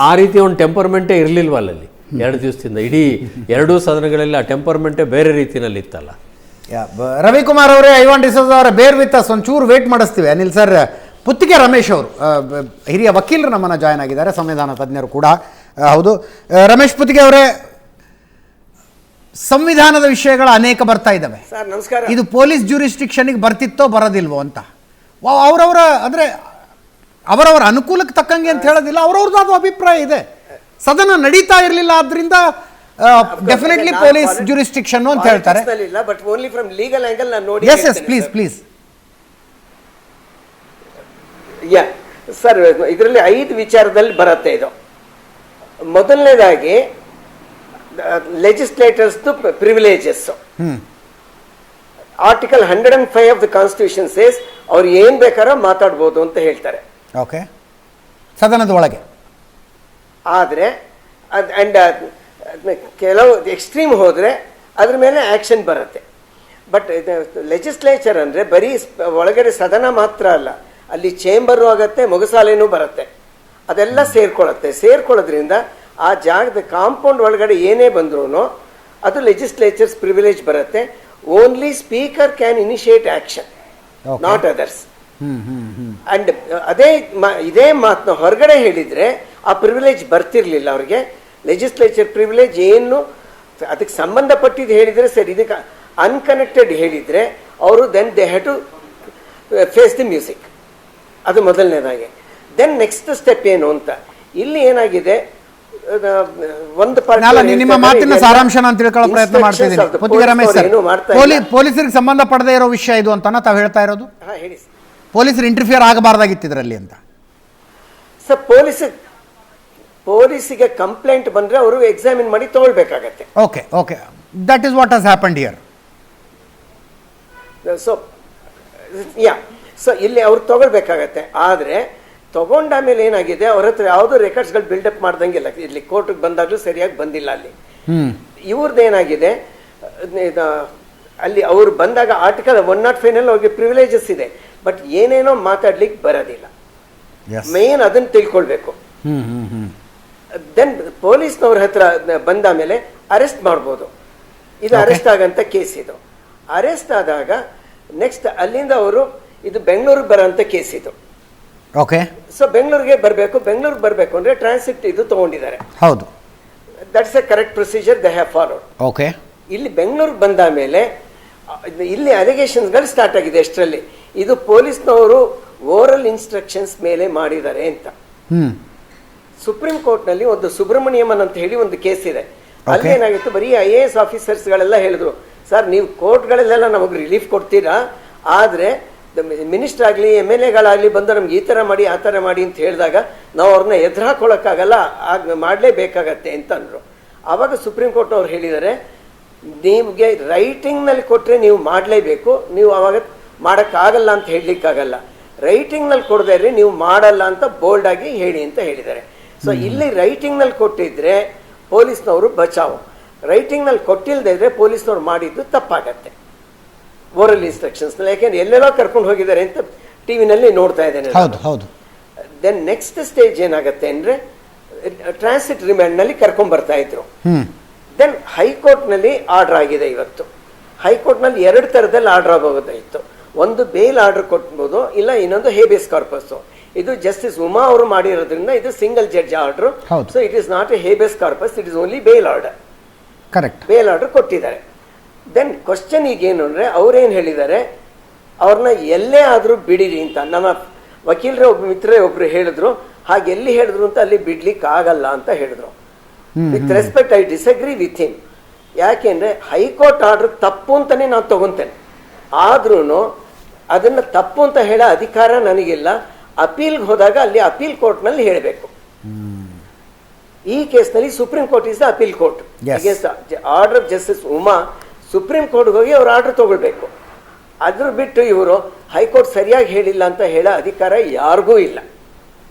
ಆ ರೀತಿ ಒಂದು ಟೆಂಪರ್ಮೆಂಟೇ ಇರಲಿಲ್ವಲ್ಲ ಅಲ್ಲಿ 2 ದಿವಸದಿಂದ. ಇಡೀ 2 ಸದನಗಳಲ್ಲಿ ಆ ಟೆಂಪರ್ಮೆಂಟೇ ಬೇರೆ ರೀತಿಯಲ್ಲಿ ಇತ್ತಲ್ಲ. ರವಿಕುಮಾರ್ ಅವರೇ, ಐವಾನ್ ಡಿಸೋಜ ಅವರ ಬೇರ್ ವಿತ್ ಅಸ್ ಒಂಚೂರು ವೇಟ್ ಮಾಡಿಸ್ತೀವಿ. ಅನಿಲ್ ಸರ್, ಪುತ್ತಿಗೆ ರಮೇಶ್ ಅವರು ಹಿರಿಯ ವಕೀಲರು ನಮ್ಮನ್ನು ಜಾಯ್ನ್ ಆಗಿದ್ದಾರೆ, ಸಂವಿಧಾನ ತಜ್ಞರು ಕೂಡ ಹೌದು. ರಮೇಶ್ ಪುತ್ತಿಗೆ ಅವರೇ, ಸಂವಿಧಾನದ ವಿಷಯಗಳು ಅನೇಕ ಬರ್ತಾ ಇದ್ದಾವೆ. ಇದು ಪೊಲೀಸ್ ಜ್ಯೂರಿಸ್ಟಿಕ್ಷನ್ಗೆ ಬರ್ತಿತ್ತೋ ಬರೋದಿಲ್ವೋ ಅಂತ ಅವರವರ, ಅಂದರೆ ಅವರವರ ಅನುಕೂಲಕ್ಕೆ ತಕ್ಕಂಗೆ ಅಂತ ಹೇಳೋದಿಲ್ಲ, ಅವ್ರವ್ರದ್ದು ಅಭಿಪ್ರಾಯ ಇದೆ. ಸದನ ನಡೀತಾ ಇರಲಿಲ್ಲ, ಆದ್ರಿಂದ ಡೆಫಿನೆಟ್ಲಿ ಪೊಲೀಸ್ ಜ್ಯೂರಿಸ್ಟಿಕ್ಷನ್ ಅಂತ ಹೇಳ್ತಾರೆ. But only from legal angle ನಾನು ನೋಡಿ. Yes yes please. Yeah sir, ಇದರಲ್ಲಿ 5 ವಿಚಾರದಲ್ಲಿ ಬರುತ್ತೆ ಇದು. ಮೊದಲನೇದಾಗಿ legislators privileges. Article 105 of the constitution says ಅವ್ರು ಏನ್ ಬೇಕಾದ್ರೂ ಮಾತಾಡ್ಬೋದು ಅಂತ ಹೇಳ್ತಾರೆ. ಓಕೆ, ಸದನದ ಒಳಗೆ. ಆದ್ರೆ ಆ್ಯಂಡ್ ಕೆಲವು ಎಕ್ಸ್ಟ್ರೀಮ್ ಹೋದರೆ ಅದ್ರ ಮೇಲೆ ಆ್ಯಕ್ಷನ್ ಬರುತ್ತೆ. ಬಟ್ ಲೆಜಿಸ್ಲೇಚರ್ ಅಂದರೆ ಬರೀ ಒಳಗಡೆ ಸದನ ಮಾತ್ರ ಅಲ್ಲ, ಅಲ್ಲಿ ಚೇಂಬರು ಆಗುತ್ತೆ, ಮೊಗಸಾಲೆನೂ ಬರುತ್ತೆ, ಅದೆಲ್ಲ ಸೇರ್ಕೊಳ್ಳೋದ್ರಿಂದ ಆ ಜಾಗದ ಕಾಂಪೌಂಡ್ ಒಳಗಡೆ ಏನೇ ಬಂದ್ರೂ ಅದು ಲೆಜಿಸ್ಲೇಚರ್ಸ್ ಪ್ರಿವಿಲೇಜ್ ಬರುತ್ತೆ. Only speaker can initiate action, not others. And ಇದೇ ಮಾತನ್ನ ಹೊರಗಡೆ ಹೇಳಿದರೆ ಆ ಪ್ರಿವಿಲೇಜ್ ಬರ್ತಿರ್ಲಿಲ್ಲ ಅವ್ರಿಗೆ. ಲೆಜಿಸ್ಲೇಚರ್ ಪ್ರಿವಿಲೇಜ್ ಏನು ಅದಕ್ಕೆ ಸಂಬಂಧಪಟ್ಟಿದ್ದು ಹೇಳಿದರೆ ಸರಿ, ಇದಕ್ಕೆ ಅನ್ಕನೆಕ್ಟೆಡ್ ಹೇಳಿದರೆ ಅವರು then they have to face the music. ಅದು ಮೊದಲನೇದಾಗಿ. ದೆನ್ ನೆಕ್ಸ್ಟ್ ಸ್ಟೆಪ್ ಏನು ಅಂತ ಇಲ್ಲಿ ಏನಾಗಿದೆ, ಒಂದು ನಿಮ್ಮ ಮಾತಿನ ಸಾರಾಂಶ ನಾನು ತಿಳ್ಕೊಳ್ಳೋ ಪ್ರಯತ್ನ ಮಾಡ್ತಿದ್ದೀನಿ. ಪುತ್ತಿಗೆ ರಮೇಶ್ ಸರ್, ಪೊಲೀಸರಿಗೆ ಸಂಬಂಧಪಡದೇ ಇರೋ ವಿಷಯ ಇದು ಅಂತ ತಾವು ಹೇಳ್ತಾ ಇರೋದು? ಹೇಳಿ. ಪೊಲೀಸರು ಇಂಟರ್ಫಿಯರ್ ಆಗಬಾರ್ದಾಗಿತ್ತು ಇದರಲ್ಲಿ ಅಂತ ಸರ್. ಪೊಲೀಸಿಗೆ ಕಂಪ್ಲೇಂಟ್ ಬಂದ್ರೆ ಅವರು ಎಕ್ಸಾಮಿನ್ ಮಾಡಿ ತಗೊಳ್ಬೇಕಾಗತ್ತೆ. Okay okay, that is what has happened here. So ಇಲ್ಲಿ ಅವ್ರು ತಗೊಳ್ಬೇಕಾಗತ್ತೆ. ಆದರೆ ತಗೊಂಡಾಮೇಲೆ ಏನಾಗಿದೆ, ಅವ್ರ ಹತ್ರ ಯಾವುದೋ ರೆಕಾರ್ಡ್ಸ್ಗಳು ಬಿಲ್ಡಪ್ ಮಾಡ್ದಂಗಿಲ್ಲ. ಇಲ್ಲಿ ಕೋರ್ಟ್ಗೆ ಬಂದಾಗಲೂ ಸರಿಯಾಗಿ ಬಂದಿಲ್ಲ. ಅಲ್ಲಿ ಇವ್ರದ್ದು ಏನಾಗಿದೆ, ಅಲ್ಲಿ ಅವ್ರು ಬಂದಾಗ ಆರ್ಟಿಕಲ್ 105 ಅವ್ರಿಗೆ ಪ್ರಿವಿಲೇಜಸ್ ಇದೆ, ಬಟ್ ಏನೇನೋ ಮಾತಾಡ್ಲಿಕ್ಕೆ ಬರೋದಿಲ್ಲ. ಮೇನ್ ಅದನ್ನು ತಿಳ್ಕೊಳ್ಬೇಕು. ದೆನ್ ಪೊಲೀಸ್ನವ್ರ ಹತ್ರ ಬಂದ ಮೇಲೆ ಅರೆಸ್ಟ್ ಮಾಡ್ಬೋದು. ಇದು ಅರೆಸ್ಟ್ ಆಗಂತ ಕೇಸ್. ಇದು ಅರೆಸ್ಟ್ ಆದಾಗ ನೆಕ್ಸ್ಟ್ ಅಲ್ಲಿಂದ ಅವರು ಇದು ಬೆಂಗಳೂರಿಗೆ ಬರೋಂಥ ಕೇಸ್ ಇದು. ಓಕೆ. ಸೊ ಬೆಂಗಳೂರಿಗೆ ಬರಬೇಕು ಅಂದ್ರೆ ಟ್ರಾನ್ಸಿಟ್ ಇದು ತಗೊಂಡಿದ್ದಾರೆ. ಹೌದು, that's A correct procedure they have followed. Okay. ಇಲ್ಲಿ ಬೆಂಗಳೂರಿಗೆ ಬಂದ ಮೇಲೆ ಇಲ್ಲಿ ಅಲಿಗೇಷನ್ಸ್ಗಳು ಸ್ಟಾರ್ಟ್ ಆಗಿದೆ. ಎಷ್ಟರಲ್ಲಿ ಇದು ಪೊಲೀಸ್ನವರು ಓರಲ್ ಇನ್ಸ್ಟ್ರಕ್ಷನ್ಸ್ ಮೇಲೆ ಮಾಡಿದ್ದಾರೆ ಅಂತ. ಸುಪ್ರೀಂ ಕೋರ್ಟ್ ನಲ್ಲಿ ಒಂದು ಸುಬ್ರಹ್ಮಣ್ಯಮನ್ ಅಂತ ಹೇಳಿ ಒಂದು ಕೇಸ್ ಇದೆ. ಅಲ್ಲಿ ಏನಾಗಿತ್ತು, ಬರೀ IAS ಆಫೀಸರ್ಸ್ಗಳೆಲ್ಲ ಹೇಳಿದ್ರು, ಸರ್ ನೀವು ಕೋರ್ಟ್ಗಳಲ್ಲೆಲ್ಲ ನಮಗೆ ರಿಲೀಫ್ ಕೊಡ್ತೀರಾ, ಆದರೆ ಮಿನಿಸ್ಟರ್ ಆಗಲಿ MLAಗಳಾಗಲಿ ಬಂದು ನಮ್ಗೆ ಈ ಥರ ಮಾಡಿ ಆ ಥರ ಮಾಡಿ ಅಂತ ಹೇಳಿದಾಗ ನಾವು ಅವ್ರನ್ನ ಎದುರು ಹಾಕೊಳ್ಳೋಕ್ಕಾಗಲ್ಲ, ಮಾಡಲೇಬೇಕಾಗತ್ತೆ ಅಂತ ಅಂದರು. ಆವಾಗ ಸುಪ್ರೀಂ ಕೋರ್ಟ್ನವ್ರು ಹೇಳಿದ್ದಾರೆ, ನಿಮಗೆ ರೈಟಿಂಗ್ನಲ್ಲಿ ಕೊಟ್ಟರೆ ನೀವು ಮಾಡಲೇಬೇಕು, ನೀವು ಅವಾಗ ಮಾಡೋಕ್ಕಾಗಲ್ಲ ಅಂತ ಹೇಳಲಿಕ್ಕಾಗಲ್ಲ. ರೈಟಿಂಗ್ನಲ್ಲಿ ಕೊಡದೇ ಇದ್ರೆ ನೀವು ಮಾಡಲ್ಲ ಅಂತ ಬೋಲ್ಡ್ ಆಗಿ ಹೇಳಿ ಅಂತ ಹೇಳಿದ್ದಾರೆ. ಸೊ ಇಲ್ಲಿ ರೈಟಿಂಗ್ನಲ್ಲಿ ಕೊಟ್ಟಿದ್ರೆ ಪೊಲೀಸ್ನವರು ಬಚಾವು, ರೈಟಿಂಗ್ನಲ್ಲಿ ಕೊಟ್ಟಿಲ್ಲದೆ ಇದ್ರೆ ಪೊಲೀಸ್ನವ್ರು ಮಾಡಿದ್ದು ತಪ್ಪಾಗತ್ತೆ ಓರಲ್ ಇನ್ಸ್ಟ್ರಕ್ಷನ್ಸ್. ಯಾಕೆಂದ್ರೆ ಎಲ್ಲೆಲ್ಲೋ ಕರ್ಕೊಂಡು ಹೋಗಿದ್ದಾರೆ ಅಂತ ಟಿವಿನಲ್ಲಿ ನೋಡ್ತಾ ಇದ್ದೇನೆ. ದೆನ್ ನೆಕ್ಸ್ಟ್ ಸ್ಟೇಜ್ ಏನಾಗುತ್ತೆ ಅಂದ್ರೆ ಟ್ರಾನ್ಸಿಟ್ ರಿಮ್ಯಾಂಡ್ ನಲ್ಲಿ ಕರ್ಕೊಂಡ್ ಬರ್ತಾ ಇದ್ರು. ದೆನ್ ಹೈಕೋರ್ಟ್ ನಲ್ಲಿ ಆರ್ಡರ್ ಆಗಿದೆ. ಇವತ್ತು ಹೈಕೋರ್ಟ್ ನಲ್ಲಿ 2 ತರದಲ್ಲಿ ಆರ್ಡರ್ ಆಗಬಹುದಾಯಿತು. ಒಂದು ಬೇಲ್ ಆರ್ಡರ್ ಕೊಟ್ಬೋದು, ಇಲ್ಲ ಇನ್ನೊಂದು ಹೇಬಿಯಸ್ ಕಾರ್ಪಸ್. ಇದು ಜಸ್ಟಿಸ್ ಉಮಾ ಅವರು ಮಾಡಿರೋದ್ರಿಂದ ಇದು single judge order. So it is not a habeas corpus, it is only bail order. Correct, bail order ಕೊಟ್ಟಿದ್ದಾರೆ. ದೆನ್ ಕ್ವಶನ್ ಈಗೇನು ಅಂದರೆ, ಅವ್ರೇನು ಹೇಳಿದ್ದಾರೆ, ಅವ್ರನ್ನ ಎಲ್ಲೇ ಆದರೂ ಬಿಡಿರಿ ಅಂತ. ನಮ್ಮ ವಕೀಲರ ಮಿತ್ರರೇ ಒಬ್ರು ಹೇಳಿದ್ರು, ಹಾಗೆ ಎಲ್ಲಿ ಹೇಳಿದ್ರು ಅಂತ ಅಲ್ಲಿ ಬಿಡ್ಲಿಕ್ಕೆ ಆಗಲ್ಲ ಅಂತ ಹೇಳಿದ್ರು. With respect I disagree with him. ಯಾಕೆಂದ್ರೆ ಹೈಕೋರ್ಟ್ ಆರ್ಡರ್ ತಪ್ಪು ಅಂತಾನೆ ನಾನು ತಗೊಂತೇನೆ, ಆದ್ರೂ ಅದನ್ನ ತಪ್ಪು ಅಂತ ಹೇಳೋ ಅಧಿಕಾರ ನನಗಿಲ್ಲ. ಅಪೀಲ್ಗೆ ಹೋದಾಗ ಅಲ್ಲಿ ಅಪೀಲ್ ಕೋರ್ಟ್ನಲ್ಲಿ ಹೇಳಬೇಕು. ಈ ಕೇಸ್ನಲ್ಲಿ supreme court is the appeal court against order of justice Uma. Supreme ಕೋರ್ಟ್ಗೆ ಹೋಗಿ ಅವ್ರು ಆರ್ಡರ್ ತಗೊಳ್ಬೇಕು. ಅದ್ರ ಬಿಟ್ಟು ಇವರು ಹೈಕೋರ್ಟ್ ಸರಿಯಾಗಿ ಹೇಳಿಲ್ಲ ಅಂತ ಹೇಳೋ ಅಧಿಕಾರ ಯಾರಿಗೂ ಇಲ್ಲ.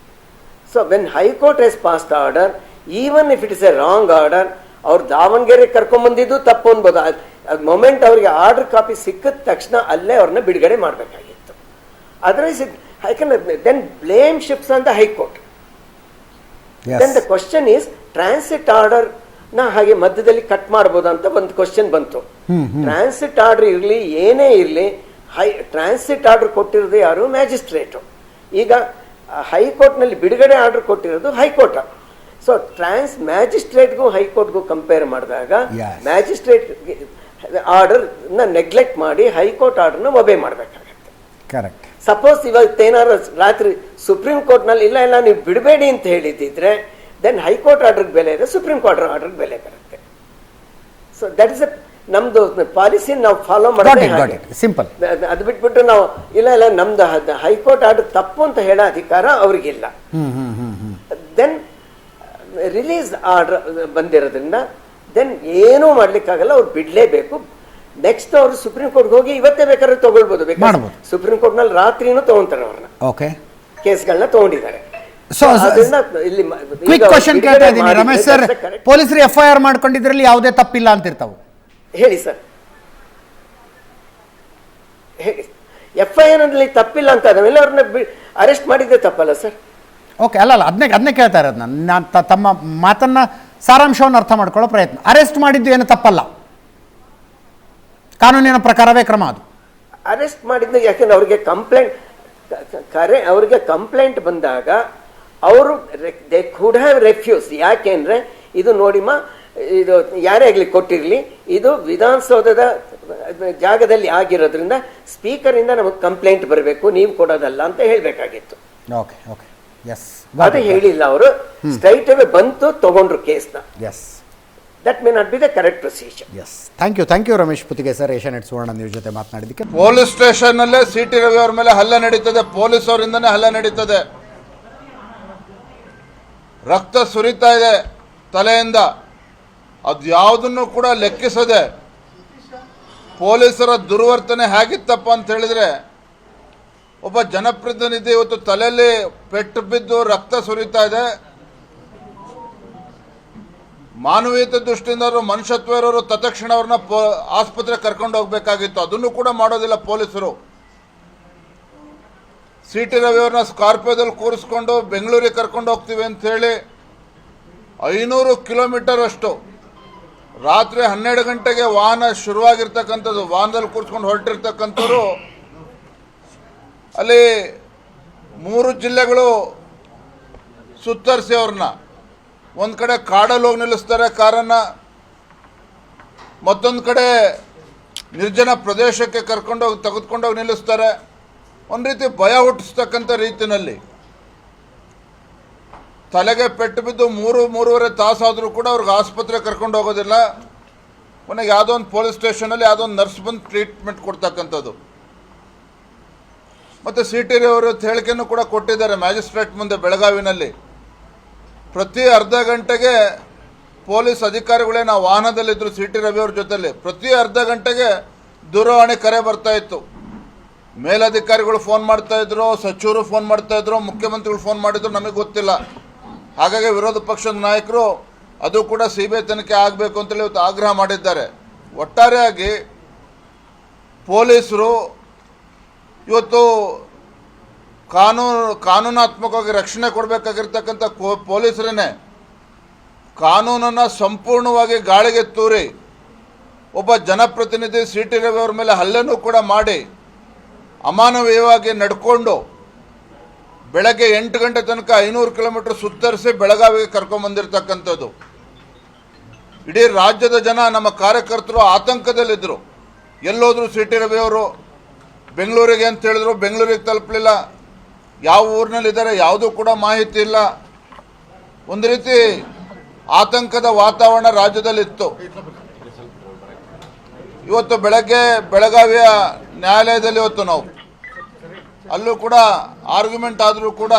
So when high court has passed order, even if it is A wrong order, ಅವ್ರು ದಾವಣಗೆರೆ ಕರ್ಕೊಂಡ್ಬಂದಿದ್ದು ತಪ್ಪು ಅನ್ಬೋದು. ಮೊಮೆಂಟ್ ಅವರಿಗೆ ಆರ್ಡರ್ ಕಾಪಿ ಸಿಕ್ಕಿದ ತಕ್ಷಣ ಅಲ್ಲೇ ಅವ್ರನ್ನ ಬಿಡುಗಡೆ ಮಾಡಬೇಕಾಗಿತ್ತು. ಅದರ್ವೈಸ್ ಯಾಕಂದ್ರೆ then blame shifts on the high court. Then the question is, transit order ನ ಹಾಗೆ ಮಧ್ಯದಲ್ಲಿ ಕಟ್ ಮಾಡಬಹುದು ಅಂತ ಒಂದು ಕ್ವಶನ್ ಬಂತು. ಟ್ರಾನ್ಸಿಟ್ ಆರ್ಡರ್ ಇರಲಿ ಏನೇ ಇರಲಿ, ಟ್ರಾನ್ಸಿಟ್ ಆರ್ಡರ್ ಕೊಟ್ಟಿರೋದು ಯಾರು? ಮ್ಯಾಜಿಸ್ಟ್ರೇಟು. ಈಗ ಹೈಕೋರ್ಟ್ ನಲ್ಲಿ ಬಿಡುಗಡೆ ಆರ್ಡರ್ ಕೊಟ್ಟಿರೋದು ಹೈಕೋರ್ಟ್. ಸೊ ಮ್ಯಾಜಿಸ್ಟ್ರೇಟ್ಗೂ ಹೈಕೋರ್ಟ್ಗೂ ಕಂಪೇರ್ ಮಾಡಿದಾಗ ಮ್ಯಾಜಿಸ್ಟ್ರೇಟ್ ಆರ್ಡರ್ ನ ನೆಗ್ಲೆಕ್ಟ್ ಮಾಡಿ ಹೈಕೋರ್ಟ್ ಆರ್ಡರ್ನ ಒಬೇ ಮಾಡಬೇಕಾಗತ್ತೆ. ಕರೆಕ್ಟ್. ಸಪೋಸ್ ಇವತ್ತೇನಾದ್ರು ರಾತ್ರಿ ಸುಪ್ರೀಂ ಕೋರ್ಟ್ ನಲ್ಲಿ ಇಲ್ಲ ನೀವು ಬಿಡಬೇಡಿ ಅಂತ ಹೇಳಿದ್ರೆ, ದೆನ್ ಹೈಕೋರ್ಟ್ ಆರ್ಡರ್ಗೆ ಬೆಲೆ ಇದೆ, ಸುಪ್ರೀಂ ಕೋರ್ಟ್ ಆರ್ಡರ್ಗೆ ಬೆಲೆ ಬರುತ್ತೆ. ಸೊ ದಟ್ ಇಸ್ ನಮ್ದು ಪಾಲಿಸಿ ನಾವು ಫಾಲೋ ಮಾಡೋದೇ ಸಿಂಪಲ್. ಅದು ಬಿಟ್ಬಿಟ್ಟು ನಾವು ಇಲ್ಲ ನಮ್ದು ಹೈಕೋರ್ಟ್ ಆರ್ಡರ್ ತಪ್ಪು ಅಂತ ಹೇಳೋ ಅಧಿಕಾರ ಅವ್ರಿಗಿಲ್ಲ. ದೆನ್ ರಿಲೀಸ್ ಆರ್ಡರ್ ಬಂದಿರೋದ್ರಿಂದ ದೆನ್ ಏನೂ ಮಾಡ್ಲಿಕ್ಕಾಗಲ್ಲ, ಅವ್ರು ಬಿಡ್ಲೇಬೇಕು. ನೆಕ್ಸ್ಟ್ ಅವರು ಸುಪ್ರೀಂ ಕೋರ್ಟ್ಗೆ ಹೋಗಿ ಇವತ್ತೇ ಬೇಕಾದ್ರೆ ತಗೊಳ್ಬೋದು. ಬೇಕಾದ್ರೆ ಸುಪ್ರೀಂ ಕೋರ್ಟ್ ನಲ್ಲಿ ರಾತ್ರಿನೂ ತಗೊಂತಾರೆ ಅವ್ರನ್ನ. ಓಕೆ, ಕೇಸ್ಗಳನ್ನ ತಗೊಂಡಿದ್ದಾರೆ. So, ಅದನ್ನ ಇಲ್ಲಿ ಕ್ವಿಕ್ ಕ್ವಶನ್ ಕೇಳ್ತಾ ಇದ್ದೀನಿ ರಮೇಶ್ ಸರ್, ಪೊಲೀಸರು FIR ಮಾಡ್ಕೊಂಡಿದ್ರಲ್ಲಿ ಯಾವುದೇ ತಪ್ಪಿಲ್ಲ ಅಂತಿರ್ತಾವೆ. ಹೇಳಿ ಸರ್, ಹೇಳಿ. FIR ನಲ್ಲಿ ತಪ್ಪಿಲ್ಲ ಅಂತ ಆದಮೇಲೆ ಅವ್ರನ್ನ ಅರೆಸ್ಟ್ ಮಾಡಿದ್ದೆ ತಪ್ಪಲ್ಲ ಸರ್? ಓಕೆ, ಅಲ್ಲ ಅದನ್ನೇ ಕೇಳ್ತಾ ಇರೋದು ನಾನು ತಮ್ಮ ಮಾತನ್ನ ಸಾರಾಂಶವನ್ನು ಅರ್ಥ ಮಾಡ್ಕೊಳ್ಳೋ ಪ್ರಯತ್ನ. ಅರೆಸ್ಟ್ ಮಾಡಿದ್ದು ಏನು ತಪ್ಪಲ್ಲ, ಕಾನೂನಿನ ಪ್ರಕಾರವೇ ಕ್ರಮ ಅದು. ಅರೆಸ್ಟ್ ಮಾಡಿದ್ದು ಯಾಕೆಂದ್ರೆ ಅವ್ರಿಗೆ ಕಂಪ್ಲೇಂಟ್ ಬಂದಾಗ ಅವರು ದೇ ಕುಡ್ ಹ್ಯಾವ್ ರೆಫ್ಯೂಸ್. ಯಾಕೆಂದ್ರೆ ಇದು ನೋಡಿಮ್ಮ, ಇದು ಯಾರೇ ಆಗಲಿ ಕೊಟ್ಟಿರಲಿ, ಇದು ವಿಧಾನಸೌಧದ ಜಾಗದಲ್ಲಿ ಆಗಿರೋದ್ರಿಂದ ಸ್ಪೀಕರ್ ಇಂದ ನಮಗೆ ಕಂಪ್ಲೇಂಟ್ ಬರಬೇಕು, ನೀವು ಕೊಡೋದಲ್ಲ ಅಂತ ಹೇಳಬೇಕಾಗಿತ್ತು. ಓಕೆ ಓಕೆ, ಎಸ್, ಅದು ಹೇಳಿಲ್ಲ ಅವರು. ಸ್ಟ್ರೈಟ್ ಅವೇ ಬಂತು, ತಗೊಂಡ್ರು ಕೇಸ್ನ. Yes, that may not be the correct procedure. Yes, thank you Ramesh Puttige sir, Asianet Suvarna news ಜೊತೆ ಮಾತನಾಡಿದ್ದಕ್ಕೆ. ಪೊಲೀಸ್ ಸ್ಟೇಷನ್ ಅಲ್ಲೇ CT ರವಿ ಅವ್ರ ಮೇಲೆ ಹಲ್ಲೆ ನಡೀತದೆ, ಪೊಲೀಸ್ ಅವರಿಂದನೇ ಹಲ್ಲೆ ನಡೀತದೆ. ರಕ್ತ ಸುರಿತಾ ಇದೆ ತಲೆಯಿಂದ. ಅದು ಯಾವುದನ್ನು ಕೂಡ ಲೆಕ್ಕಿಸದೆ ಪೊಲೀಸರ ದುರ್ವರ್ತನೆ ಹೇಗಿತ್ತಪ್ಪ ಅಂತ ಹೇಳಿದ್ರೆ, ಒಬ್ಬ ಜನಪ್ರತಿನಿಧಿ ಇವತ್ತು ತಲೆಯಲ್ಲಿ ಪೆಟ್ಟು ಬಿದ್ದು ರಕ್ತ ಸುರಿತಾ ಇದೆ. ಮಾನವೀಯತೆ ದೃಷ್ಟಿಯಿಂದ ಮನುಷ್ಯತ್ವ ಇರೋರು ತತ್ಕ್ಷಣ ಅವ್ರನ್ನ ಆಸ್ಪತ್ರೆ ಕರ್ಕೊಂಡು ಹೋಗ್ಬೇಕಾಗಿತ್ತು. ಅದನ್ನು ಕೂಡ ಮಾಡೋದಿಲ್ಲ ಪೊಲೀಸರು. CT ರವಿ ಅವ್ರನ್ನ ಸ್ಕಾರ್ಪಿಯೋದಲ್ಲಿ ಕೂರಿಸ್ಕೊಂಡು ಬೆಂಗಳೂರಿಗೆ ಕರ್ಕೊಂಡು ಹೋಗ್ತೀವಿ ಅಂತ ಹೇಳಿ 500 ಕಿಲೋಮೀಟರ್ ಅಷ್ಟು ರಾತ್ರಿ 12 ಗಂಟೆಗೆ ವಾಹನ ಶುರುವಾಗಿರ್ತಕ್ಕಂಥದ್ದು, ವಾಹನದಲ್ಲಿ ಕೂರಿಸ್ಕೊಂಡು ಹೊರಟಿರ್ತಕ್ಕಂಥವ್ರು ಅಲ್ಲಿ 3 ಜಿಲ್ಲೆಗಳು ಸುತ್ತರಿಸಿ ಅವ್ರನ್ನ ಒಂದು ಕಡೆ ಕಾಡಲ್ಲಿ ಹೋಗಿ ನಿಲ್ಲಿಸ್ತಾರೆ ಕಾರನ್ನು, ಮತ್ತೊಂದು ಕಡೆ ನಿರ್ಜನ ಪ್ರದೇಶಕ್ಕೆ ತೆಗೆದುಕೊಂಡೋಗಿ ನಿಲ್ಲಿಸ್ತಾರೆ. ಒಂದು ರೀತಿ ಭಯ ಹುಟ್ಟಿಸ್ತಕ್ಕಂಥ ರೀತಿಯಲ್ಲಿ ತಲೆಗೆ ಪೆಟ್ಟು ಬಿದ್ದು 3-3.5 ತಾಸಾದರೂ ಕೂಡ ಅವ್ರಿಗೆ ಆಸ್ಪತ್ರೆ ಕರ್ಕೊಂಡು ಹೋಗೋದಿಲ್ಲ. ಕೊನೆಗೆ ಯಾವುದೋ ಒಂದು ಪೊಲೀಸ್ ಸ್ಟೇಷನಲ್ಲಿ ಯಾವುದೋ ಒಂದು ನರ್ಸ್ ಬಂದು ಟ್ರೀಟ್ಮೆಂಟ್ ಕೊಡ್ತಕ್ಕಂಥದ್ದು. ಮತ್ತು CT ರವಿ ಅವರು ಹೇಳಿಕೆಯನ್ನು ಕೂಡ ಕೊಟ್ಟಿದ್ದಾರೆ ಮ್ಯಾಜಿಸ್ಟ್ರೇಟ್ ಮುಂದೆ ಬೆಳಗಾವಿನಲ್ಲಿ. ಪ್ರತಿ ಅರ್ಧ ಗಂಟೆಗೆ ಪೊಲೀಸ್ ಅಧಿಕಾರಿಗಳೇ ನಾವು ವಾಹನದಲ್ಲಿದ್ದರು CT ರವಿ ಅವ್ರ ಜೊತೆಲಿ, ಪ್ರತಿ ಅರ್ಧ ಗಂಟೆಗೆ ದೂರವಾಣಿ ಕರೆ ಬರ್ತಾ ಇತ್ತು. ಮೇಲಧಿಕಾರಿಗಳು ಫೋನ್ ಮಾಡ್ತಾ ಇದ್ರು, ಸಚಿವರು ಫೋನ್ ಮಾಡ್ತಾ ಇದ್ರು, ಮುಖ್ಯಮಂತ್ರಿಗಳು ಫೋನ್ ಮಾಡಿದ್ರು, ನಮಗೆ ಗೊತ್ತಿಲ್ಲ. ಹಾಗಾಗಿ ವಿರೋಧ ಪಕ್ಷದ ನಾಯಕರು ಅದು ಕೂಡ CBI ತನಿಖೆ ಆಗಬೇಕು ಅಂತೇಳಿ ಇವತ್ತು ಆಗ್ರಹ ಮಾಡಿದ್ದಾರೆ. ಒಟ್ಟಾರೆಯಾಗಿ ಪೊಲೀಸರು ಇವತ್ತು ಕಾನೂನಾತ್ಮಕವಾಗಿ ರಕ್ಷಣೆ ಕೊಡಬೇಕಾಗಿರ್ತಕ್ಕಂಥ ಪೊಲೀಸರನ್ನೇ ಕಾನೂನನ್ನು ಸಂಪೂರ್ಣವಾಗಿ ಗಾಳಿಗೆ ತೂರಿ ಒಬ್ಬ ಜನಪ್ರತಿನಿಧಿ CT ರವಿ ಅವ್ರ ಮೇಲೆ ಹಲ್ಲೆನೂ ಕೂಡ ಮಾಡಿ ಅಮಾನವೀಯವಾಗಿ ನಡ್ಕೊಂಡು ಬೆಳಗ್ಗೆ 8 ಗಂಟೆ ತನಕ 500 ಕಿಲೋಮೀಟರ್ ಸುತ್ತರಿಸಿ ಬೆಳಗಾವಿಗೆ ಕರ್ಕೊಂಬಂದಿರ್ತಕ್ಕಂಥದ್ದು. ಇಡೀ ರಾಜ್ಯದ ಜನ, ನಮ್ಮ ಕಾರ್ಯಕರ್ತರು ಆತಂಕದಲ್ಲಿದ್ದರು. ಎಲ್ಲೋದ್ರು CT ರವಿ ಅವರು ಬೆಂಗಳೂರಿಗೆ ಅಂತ ಹೇಳಿದ್ರು, ಬೆಂಗಳೂರಿಗೆ ತಲುಪಲಿಲ್ಲ. ಯಾವ ಊರಿನಲ್ಲಿದ್ದಾರೆ ಯಾವುದೂ ಕೂಡ ಮಾಹಿತಿ ಇಲ್ಲ. ಒಂದು ರೀತಿ ಆತಂಕದ ವಾತಾವರಣ ರಾಜ್ಯದಲ್ಲಿತ್ತು. ಇವತ್ತು ಬೆಳಗ್ಗೆ ಬೆಳಗಾವಿಯ ನ್ಯಾಯಾಲಯದಲ್ಲಿ ಇವತ್ತು ನಾವು ಅಲ್ಲೂ ಕೂಡ ಆರ್ಗ್ಯುಮೆಂಟ್ ಆದರೂ ಕೂಡ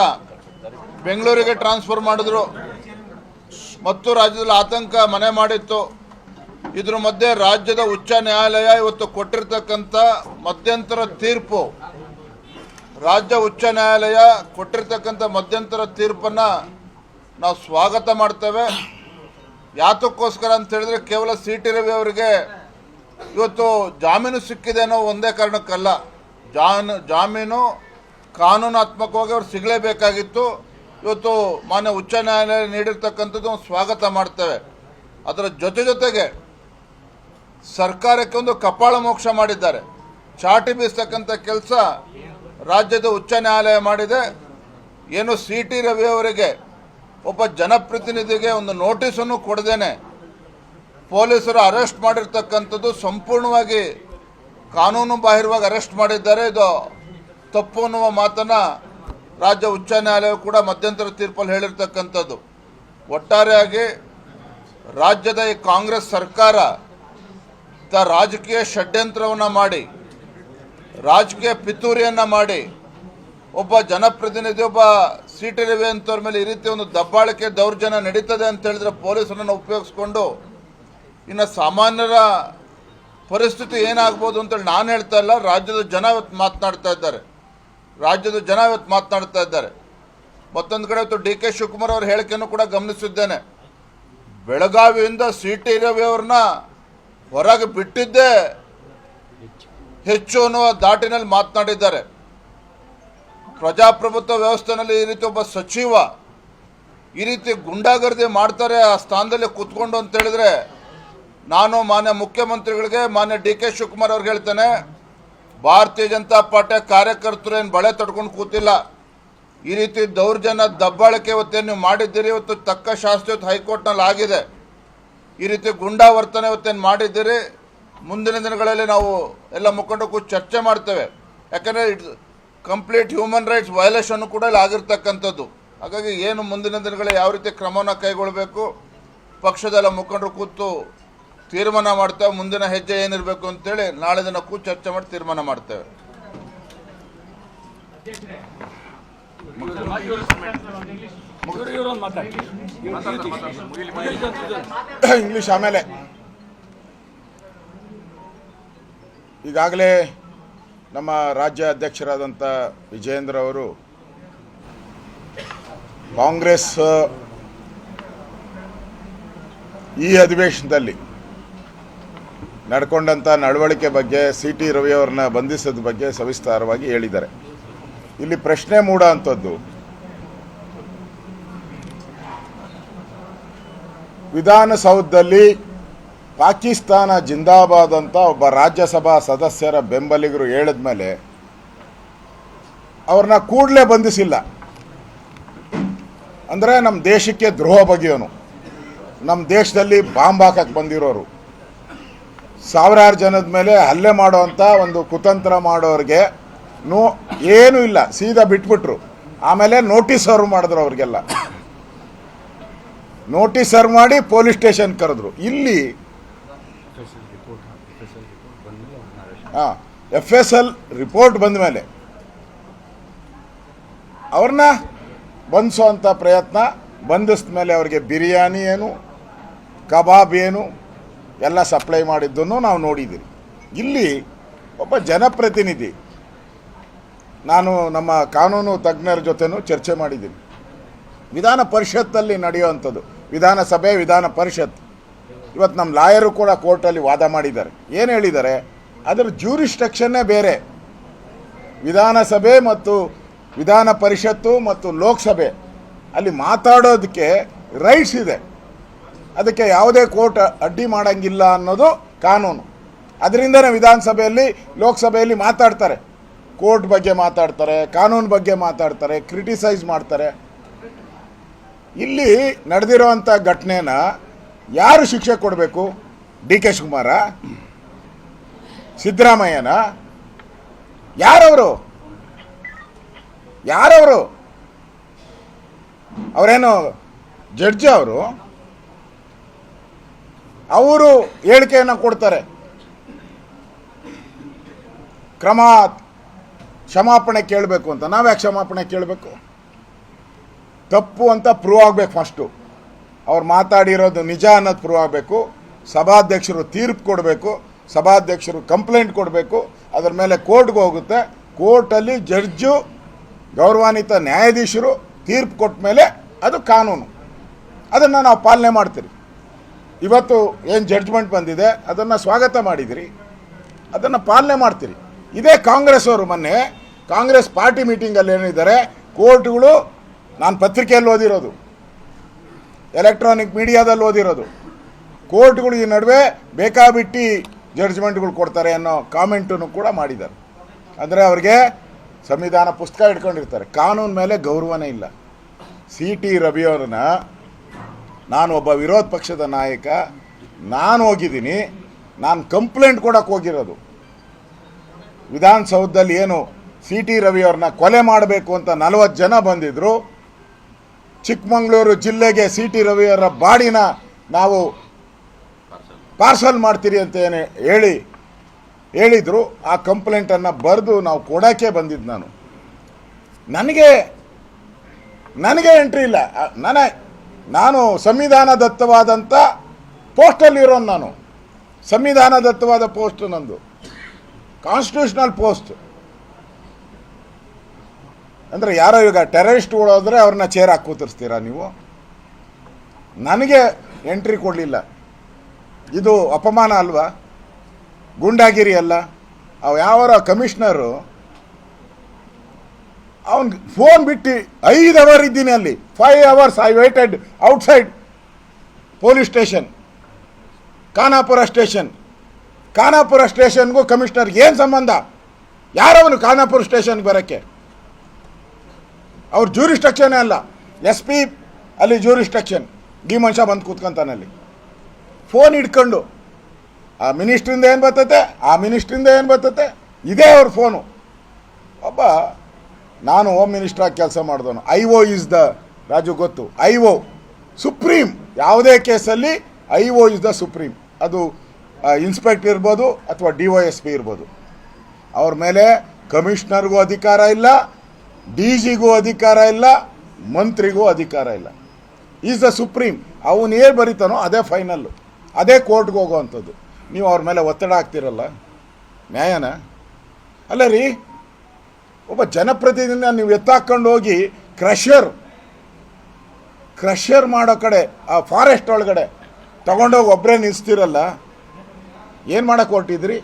ಬೆಂಗಳೂರಿಗೆ ಟ್ರಾನ್ಸ್ಫರ್ ಮಾಡಿದ್ರು ಮತ್ತು ರಾಜ್ಯದಲ್ಲಿ ಆತಂಕ ಮನೆ ಮಾಡಿತ್ತು. ಇದ್ರ ಮಧ್ಯೆ ರಾಜ್ಯದ ಉಚ್ಚ ನ್ಯಾಯಾಲಯ ಇವತ್ತು ಕೊಟ್ಟಿರ್ತಕ್ಕಂಥ ಮಧ್ಯಂತರ ತೀರ್ಪು, ರಾಜ್ಯ ಉಚ್ಚ ನ್ಯಾಯಾಲಯ ಕೊಟ್ಟಿರ್ತಕ್ಕಂಥ ಮಧ್ಯಂತರ ತೀರ್ಪನ್ನು ನಾವು ಸ್ವಾಗತ ಮಾಡ್ತೇವೆ. ಯಾತಕ್ಕೋಸ್ಕರ ಅಂತ ಹೇಳಿದ್ರೆ ಕೇವಲ CT ರವಿ ಅವರಿಗೆ ಇವತ್ತು ಜಾಮೀನು ಸಿಕ್ಕಿದೆ ಅನ್ನೋ ಒಂದೇ ಕಾರಣಕ್ಕಲ್ಲ, ಜಾಮೀನು ಕಾನೂನಾತ್ಮಕವಾಗಿ ಅವ್ರು ಸಿಗಲೇಬೇಕಾಗಿತ್ತು. ಇವತ್ತು ಮಾನ್ಯ ಉಚ್ಚ ನ್ಯಾಯಾಲಯ ನೀಡಿರ್ತಕ್ಕಂಥದ್ದು ಸ್ವಾಗತ ಮಾಡ್ತೇವೆ. ಅದರ ಜೊತೆಗೆ ಸರ್ಕಾರಕ್ಕೆ ಒಂದು ಕಪಾಳ ಮೋಕ್ಷ ಮಾಡಿದ್ದಾರೆ. ಚಾಟಿ ಬೀಸ್ತಕ್ಕಂಥ ಕೆಲಸ ರಾಜ್ಯದ ಉಚ್ಚ ನ್ಯಾಯಾಲಯ ಮಾಡಿದೆ. ಏನು CT ರವಿ ಅವರಿಗೆ ಒಬ್ಬ ಜನಪ್ರತಿನಿಧಿಗೆ ಒಂದು ನೋಟಿಸನ್ನು ಕೊಡದೇನೆ ಪೊಲೀಸರು ಅರೆಸ್ಟ್ ಮಾಡಿರ್ತಕ್ಕಂಥದ್ದು ಸಂಪೂರ್ಣವಾಗಿ ಕಾನೂನು ಬಾಹಿರವಾಗಿ ಅರೆಸ್ಟ್ ಮಾಡಿದ್ದಾರೆ. ಇದು ತಪ್ಪು ಅನ್ನುವ ಮಾತನ್ನು ರಾಜ್ಯ ಉಚ್ಚ ನ್ಯಾಯಾಲಯ ಕೂಡ ಮಧ್ಯಂತರ ತೀರ್ಪಲ್ಲಿ ಹೇಳಿರ್ತಕ್ಕಂಥದ್ದು. ಒಟ್ಟಾರೆಯಾಗಿ ರಾಜ್ಯದ ಈ ಕಾಂಗ್ರೆಸ್ ಸರ್ಕಾರ ರಾಜಕೀಯ ಷಡ್ಯಂತ್ರವನ್ನು ಮಾಡಿ, ರಾಜಕೀಯ ಪಿತೂರಿಯನ್ನು ಮಾಡಿ ಒಬ್ಬ ಜನಪ್ರತಿನಿಧಿ, ಒಬ್ಬ CT ರವಿ ಅಂತವ್ರ ಮೇಲೆ ಈ ರೀತಿ ಒಂದು ದಬ್ಬಾಳಿಕೆ ದೌರ್ಜನ್ಯ ನಡೀತದೆ ಅಂತ ಹೇಳಿದ್ರೆ ಪೊಲೀಸರನ್ನು ಉಪಯೋಗಿಸ್ಕೊಂಡು ಇನ್ನು ಸಾಮಾನ್ಯರ ಪರಿಸ್ಥಿತಿ ಏನಾಗ್ಬೋದು ಅಂತೇಳಿ ನಾನು ಹೇಳ್ತಾ ಇಲ್ಲ, ರಾಜ್ಯದ ಜನ ಇವತ್ತು ಮಾತನಾಡ್ತಾ ಇದ್ದಾರೆ. ಮತ್ತೊಂದು ಕಡೆ ಇವತ್ತು ಡಿ ಕೆ ಶಿವಕುಮಾರ್ ಅವರ ಹೇಳಿಕೆಯನ್ನು ಕೂಡ ಗಮನಿಸಿದ್ದೇನೆ. ಬೆಳಗಾವಿಯಿಂದ CT ರವಿ ಅವ್ರನ್ನ ಹೊರಗೆ ಬಿಟ್ಟಿದ್ದೇ ಹೆಚ್ಚು ಅನ್ನುವ ದಾಟಿನಲ್ಲಿ ಮಾತನಾಡಿದ್ದಾರೆ. ಪ್ರಜಾಪ್ರಭುತ್ವ ವ್ಯವಸ್ಥೆಯಲ್ಲಿ ಈ ರೀತಿ ಒಬ್ಬ ಸಚಿವ ಈ ರೀತಿ ಗುಂಡಾಗರ್ದಿ ಮಾಡ್ತಾರೆ ಆ ಸ್ಥಾನದಲ್ಲಿ ಕೂತ್ಕೊಂಡು ಅಂತ ಹೇಳಿದ್ರೆ, ನಾನು ಮಾನ್ಯ ಮುಖ್ಯಮಂತ್ರಿಗಳಿಗೆ, ಮಾನ್ಯ ಡಿ ಕೆ ಶಿವಕುಮಾರ್ ಅವ್ರಿಗೆ ಹೇಳ್ತೇನೆ, ಭಾರತೀಯ ಜನತಾ ಪಾರ್ಟಿಯ ಕಾರ್ಯಕರ್ತರು ಏನು ಬಳೆ ತಡ್ಕೊಂಡು ಕೂತಿಲ್ಲ. ಈ ರೀತಿ ದೌರ್ಜನ್ಯ ದಬ್ಬಾಳಿಕೆ ಇವತ್ತೇನು ನೀವು ಮಾಡಿದ್ದೀರಿ, ಇವತ್ತು ತಕ್ಕ ಶಾಸ್ತಿ ಇವತ್ತು ಹೈಕೋರ್ಟ್ನಲ್ಲಿ ಆಗಿದೆ. ಈ ರೀತಿ ಗುಂಡಾ ವರ್ತನೆ ಇವತ್ತೇನು ಮಾಡಿದ್ದೀರಿ, ಮುಂದಿನ ದಿನಗಳಲ್ಲಿ ನಾವು ಎಲ್ಲ ಮುಖಂಡರು ಕೂತು ಚರ್ಚೆ ಮಾಡ್ತೇವೆ. ಯಾಕಂದರೆ it's complete human rights violation ಕೂಡ ಇಲ್ಲಿ ಆಗಿರ್ತಕ್ಕಂಥದ್ದು. ಹಾಗಾಗಿ ಏನು ಮುಂದಿನ ದಿನಗಳಲ್ಲಿ ಯಾವ ರೀತಿ ಕ್ರಮವನ್ನು ಕೈಗೊಳ್ಳಬೇಕು, ಪಕ್ಷದೆಲ್ಲ ಮುಖಂಡರು ಕೂತು ತೀರ್ಮಾನ ಮಾಡ್ತೇವೆ. ಮುಂದಿನ ಹೆಜ್ಜೆ ಏನಿರಬೇಕು ಅಂತೇಳಿ ನಾಳೆ ದಿನ ಕೂತು ಚರ್ಚೆ ಮಾಡಿ ತೀರ್ಮಾನ ಮಾಡ್ತೇವೆ. ಇಂಗ್ಲಿಷ್ ಆಮೇಲೆ ಈಗಾಗಲೇ ನಮ್ಮ ರಾಜ್ಯ ಅಧ್ಯಕ್ಷರಾದಂಥ ವಿಜಯೇಂದ್ರ ಅವರು ಕಾಂಗ್ರೆಸ್ ಈ ಅಧಿವೇಶನದಲ್ಲಿ ನಡ್ಕೊಂಡಂಥ ನಡವಳಿಕೆ ಬಗ್ಗೆ, CT ರವಿ ಅವ್ರನ್ನ ಬಂಧಿಸೋದ ಬಗ್ಗೆ ಸವಿಸ್ತಾರವಾಗಿ ಹೇಳಿದ್ದಾರೆ. ಇಲ್ಲಿ ಪ್ರಶ್ನೆ ಮೂಡೋ ಅಂಥದ್ದು, ವಿಧಾನಸೌಧದಲ್ಲಿ ಪಾಕಿಸ್ತಾನ ಜಿಂದಾಬಾದ್ ಅಂತ ಒಬ್ಬ ರಾಜ್ಯಸಭಾ ಸದಸ್ಯರ ಬೆಂಬಲಿಗರು ಹೇಳಿದ ಮೇಲೆ ಅವ್ರನ್ನ ಕೂಡಲೇ ಬಂಧಿಸಿಲ್ಲ. ಅಂದರೆ ನಮ್ಮ ದೇಶಕ್ಕೆ ದ್ರೋಹ ಬಗೆಯೋನು, ನಮ್ಮ ದೇಶದಲ್ಲಿ ಬಾಂಬ್ ಹಾಕಕ್ಕೆ ಬಂದಿರೋರು, ಸಾವಿರಾರು ಜನದ ಮೇಲೆ ಹಲ್ಲೆ ಮಾಡೋವಂಥ ಒಂದು ಕುತಂತ್ರ ಮಾಡೋರಿಗೆ ಏನೂ ಇಲ್ಲ, ಸೀದಾ ಬಿಟ್ಬಿಟ್ರು. ಆಮೇಲೆ ನೋಟಿಸ್ ಸರ್ವ್ ಮಾಡಿದ್ರು, ಅವ್ರಿಗೆಲ್ಲ ನೋಟಿಸ್ ಸರ್ವ್ ಮಾಡಿ ಪೊಲೀಸ್ ಸ್ಟೇಷನ್ ಕರೆದ್ರು. ಇಲ್ಲಿ FSL ರಿಪೋರ್ಟ್ ಬಂದ ಮೇಲೆ ಅವ್ರನ್ನ ಬಂಧಿಸೋವಂಥ ಪ್ರಯತ್ನ, ಬಂಧಿಸಿದ ಮೇಲೆ ಅವ್ರಿಗೆ ಬಿರಿಯಾನಿ ಏನು, ಕಬಾಬ್ ಏನು ಎಲ್ಲ ಸಪ್ಲೈ ಮಾಡಿದ್ದನ್ನು ನಾವು ನೋಡಿದ್ದೀವಿ. ಇಲ್ಲಿ ಒಬ್ಬ ಜನಪ್ರತಿನಿಧಿ, ನಾನು ನಮ್ಮ ಕಾನೂನು ತಜ್ಞರ ಜೊತೆನೂ ಚರ್ಚೆ ಮಾಡಿದ್ದೀನಿ. ವಿಧಾನ ಪರಿಷತ್ತಲ್ಲಿ ನಡೆಯುವಂಥದ್ದು, ವಿಧಾನಸಭೆ ವಿಧಾನ ಪರಿಷತ್, ಇವತ್ತು ನಮ್ಮ ಲಾಯರು ಕೂಡ ಕೋರ್ಟಲ್ಲಿ ವಾದ ಮಾಡಿದ್ದಾರೆ. ಏನು ಹೇಳಿದ್ದಾರೆ, ಅದರ ಜ್ಯೂರಿಸ್ಟ್ರಕ್ಷನ್ನೇ ಬೇರೆ. ವಿಧಾನಸಭೆ ಮತ್ತು ವಿಧಾನ ಪರಿಷತ್ತು ಮತ್ತು ಲೋಕಸಭೆ ಅಲ್ಲಿ ಮಾತಾಡೋದಕ್ಕೆ ರೈಟ್ಸ್ ಇದೆ, ಅದಕ್ಕೆ ಯಾವುದೇ ಕೋರ್ಟ್ ಅಡ್ಡಿ ಮಾಡೋಂಗಿಲ್ಲ ಅನ್ನೋದು ಕಾನೂನು. ಅದರಿಂದನೇ ವಿಧಾನಸಭೆಯಲ್ಲಿ ಲೋಕಸಭೆಯಲ್ಲಿ ಮಾತಾಡ್ತಾರೆ, ಕೋರ್ಟ್ ಬಗ್ಗೆ ಮಾತಾಡ್ತಾರೆ, ಕಾನೂನು ಬಗ್ಗೆ ಮಾತಾಡ್ತಾರೆ, ಕ್ರಿಟಿಸೈಸ್ ಮಾಡ್ತಾರೆ. ಇಲ್ಲಿ ನಡೆದಿರೋವಂಥ ಘಟನೆನ ಯಾರು ಶಿಕ್ಷೆ ಕೊಡಬೇಕು? ಡಿ ಕೆ ಶಿವಕುಮಾರ, ಸಿದ್ದರಾಮಯ್ಯನ? ಯಾರವರು? ಅವರೇನು ಜಡ್ಜ್? ಅವರು ಹೇಳಿಕೆಯನ್ನು ಕೊಡ್ತಾರೆ, ಕ್ಷಮಾಪಣೆ ಕೇಳಬೇಕು ಅಂತ. ನಾವ್ಯಾಕೆ ಕ್ಷಮಾಪಣೆ ಕೇಳಬೇಕು? ತಪ್ಪು ಅಂತ ಪ್ರೂವ್ ಆಗಬೇಕು. ಫಸ್ಟು ಅವ್ರು ಮಾತಾಡಿರೋದು ನಿಜ ಅನ್ನೋದು ಪ್ರೂವ್ ಆಗಬೇಕು. ಸಭಾಧ್ಯಕ್ಷರು ತೀರ್ಪು ಕೊಡಬೇಕು, ಸಭಾಧ್ಯಕ್ಷರು ಕಂಪ್ಲೇಂಟ್ ಕೊಡಬೇಕು, ಅದರ ಮೇಲೆ ಕೋರ್ಟ್ಗೆ ಹೋಗುತ್ತೆ. ಕೋರ್ಟಲ್ಲಿ ಜಡ್ಜು, ಗೌರವಾನ್ವಿತ ನ್ಯಾಯಾಧೀಶರು ತೀರ್ಪು ಕೊಟ್ಟ ಮೇಲೆ ಅದು ಕಾನೂನು, ಅದನ್ನು ನಾವು ಪಾಲನೆ ಮಾಡ್ತೀರಿ. ಇವತ್ತು ಏನು ಜಡ್ಜ್ಮೆಂಟ್ ಬಂದಿದೆ ಅದನ್ನು ಸ್ವಾಗತ ಮಾಡಿದಿರಿ, ಅದನ್ನು ಪಾಲನೆ ಮಾಡ್ತೀರಿ. ಇದೇ ಕಾಂಗ್ರೆಸ್ ಅವರು ಮೊನ್ನೆ ಕಾಂಗ್ರೆಸ್ ಪಾರ್ಟಿ ಮೀಟಿಂಗಲ್ಲಿ ಏನಿದ್ದಾರೆ, ಕೋರ್ಟ್ಗಳು, ನಾನು ಪತ್ರಿಕೆಯಲ್ಲಿ ಓದಿರೋದು, ಎಲೆಕ್ಟ್ರಾನಿಕ್ ಮೀಡಿಯಾದಲ್ಲಿ ಓದಿರೋದು, ಕೋರ್ಟ್ಗಳು ಈ ನಡುವೆ ಬೇಕಾಬಿಟ್ಟು ಜಡ್ಜ್ಮೆಂಟ್ಗಳು ಕೊಡ್ತಾರೆ ಅನ್ನೋ ಕಾಮೆಂಟನ್ನು ಕೂಡ ಮಾಡಿದ್ದಾರೆ. ಅಂದರೆ ಅವ್ರಿಗೆ ಸಂವಿಧಾನ ಪುಸ್ತಕ ಇಟ್ಕೊಂಡಿರ್ತಾರೆ, ಕಾನೂನು ಮೇಲೆ ಗೌರವನೇ ಇಲ್ಲ. CT ರವಿ ಅವ್ರನ್ನ, ನಾನು ಒಬ್ಬ ವಿರೋಧ ಪಕ್ಷದ ನಾಯಕ, ನಾನು ಹೋಗಿದ್ದೀನಿ, ನಾನು ಕಂಪ್ಲೇಂಟ್ ಕೊಡೋಕ್ಕೆ ಹೋಗಿರೋದು. ವಿಧಾನಸೌಧದಲ್ಲಿ ಏನು CT ರವಿ ಅವ್ರನ್ನ ಕೊಲೆ ಮಾಡಬೇಕು ಅಂತ 40 ಜನ ಬಂದಿದ್ದರು. ಚಿಕ್ಕಮಗಳೂರು ಜಿಲ್ಲೆಗೆ CT ರವಿ ಅವರ ಬಾಡಿನ ನಾವು ಪಾರ್ಸಲ್ ಮಾಡ್ತೀರಿ ಅಂತ ಏನು ಹೇಳಿದರು. ಆ ಕಂಪ್ಲೇಂಟನ್ನು ಬರೆದು ನಾವು ಕೊಡೋಕ್ಕೆ ಬಂದಿದ್ದು. ನನಗೆ ಎಂಟ್ರಿ ಇಲ್ಲ. ನಾನು ಸಂವಿಧಾನದತ್ತವಾದಂಥ ಪೋಸ್ಟಲ್ಲಿರೋನು, ನಾನು ಸಂವಿಧಾನದತ್ತವಾದ ಪೋಸ್ಟ್, ನಂದು ಕಾನ್ಸ್ಟಿಟ್ಯೂಷನಲ್ ಪೋಸ್ಟ್. ಅಂದರೆ ಯಾರೋ ಈಗ ಟೆರರಿಸ್ಟ್ಗಳು ಹೋದರೆ ಅವ್ರನ್ನ ಚೇರ್ ಹಾಕಿ ಕೂತಿರ್ಸ್ತೀರಾ ನೀವು? ನನಗೆ ಎಂಟ್ರಿ ಕೊಡಲಿಲ್ಲ, ಇದು ಅಪಮಾನ ಅಲ್ವಾ? ಗುಂಡಾಗಿರಿ ಅಲ್ಲ? ಅವು ಯಾವ ಕಮಿಷನರು ಅವನಿಗೆ ಫೋನ್ ಬಿಟ್ಟು 5 ಅವರ್ ಇದ್ದೀನಿ ಅಲ್ಲಿ, 5 hours I waited outside police station, Khanapur station. Khanapur ಸ್ಟೇಷನ್ಗೂ ಕಮಿಷನರ್ಗೆ ಏನು ಸಂಬಂಧ? ಯಾರವನು ಖಾನಾಪುರ ಸ್ಟೇಷನ್ಗೆ ಬರೋಕ್ಕೆ? ಅವ್ರ ಜ್ಯೂರಿಸ್ಟ್ರಕ್ಷನೇ ಅಲ್ಲ. SP ಅಲ್ಲಿ ಜ್ಯೂರಿಸ್ಟ್ರಕ್ಷನ್, ಈ ಮನುಷ್ಯ ಬಂದು ಕೂತ್ಕೊಂತಾನಲ್ಲಿ ಫೋನ್ ಇಟ್ಕೊಂಡು. ಆ ಮಿನಿಸ್ಟ್ರಿಂದ ಏನು ಬರ್ತತೆ, ಆ ಮಿನಿಸ್ಟ್ರಿಂದ ಏನು ಬರ್ತತೆ, ಇದೇ ಅವ್ರ ಫೋನು. ಒಬ್ಬ ನಾನು ಹೋಮ್ ಮಿನಿಸ್ಟ್ರಾಗಿ ಕೆಲಸ ಮಾಡಿದವನು. IO ಇಸ್ ದ, ರಾಜು ಗೊತ್ತು, IO ಸುಪ್ರೀಂ. ಯಾವುದೇ ಕೇಸಲ್ಲಿ IO ಇಸ್ ದ ಸುಪ್ರೀಂ. ಅದು ಇನ್ಸ್ಪೆಕ್ಟರ್ ಇರ್ಬೋದು ಅಥವಾ DYSP ಇರ್ಬೋದು. ಅವ್ರ ಮೇಲೆ ಕಮಿಷನರ್ಗೂ ಅಧಿಕಾರ ಇಲ್ಲ, DGಗೂ ಅಧಿಕಾರ ಇಲ್ಲ, ಮಂತ್ರಿಗೂ ಅಧಿಕಾರ ಇಲ್ಲ. Is the supreme. ಅವನು ಏನು ಬರೀತಾನೋ ಅದೇ ಫೈನಲ್ಲು, ಅದೇ ಕೋರ್ಟ್ಗೆ ಹೋಗೋವಂಥದ್ದು. ನೀವು ಅವ್ರ ಮೇಲೆ ಒತ್ತಡ ಹಾಕ್ತಿರಲ್ಲ, ನ್ಯಾಯನ ಅಲ್ಲ ರೀ? ಒಬ್ಬ ಜನಪ್ರತಿನಿಧಿನ ನೀವು ಎತ್ತಾಕೊಂಡು ಹೋಗಿ ಕ್ರಷರ್ ಮಾಡೋ ಕಡೆ, ಆ ಫಾರೆಸ್ಟ್ ಒಳಗಡೆ ತಗೊಂಡೋಗಿ ಒಬ್ಬರೇ ನಿಲ್ಲಿಸ್ತಿರಲ್ಲ, ಏನು ಮಾಡೋಕ್ಕೆ ಹೊರಟಿದ್ರಿ?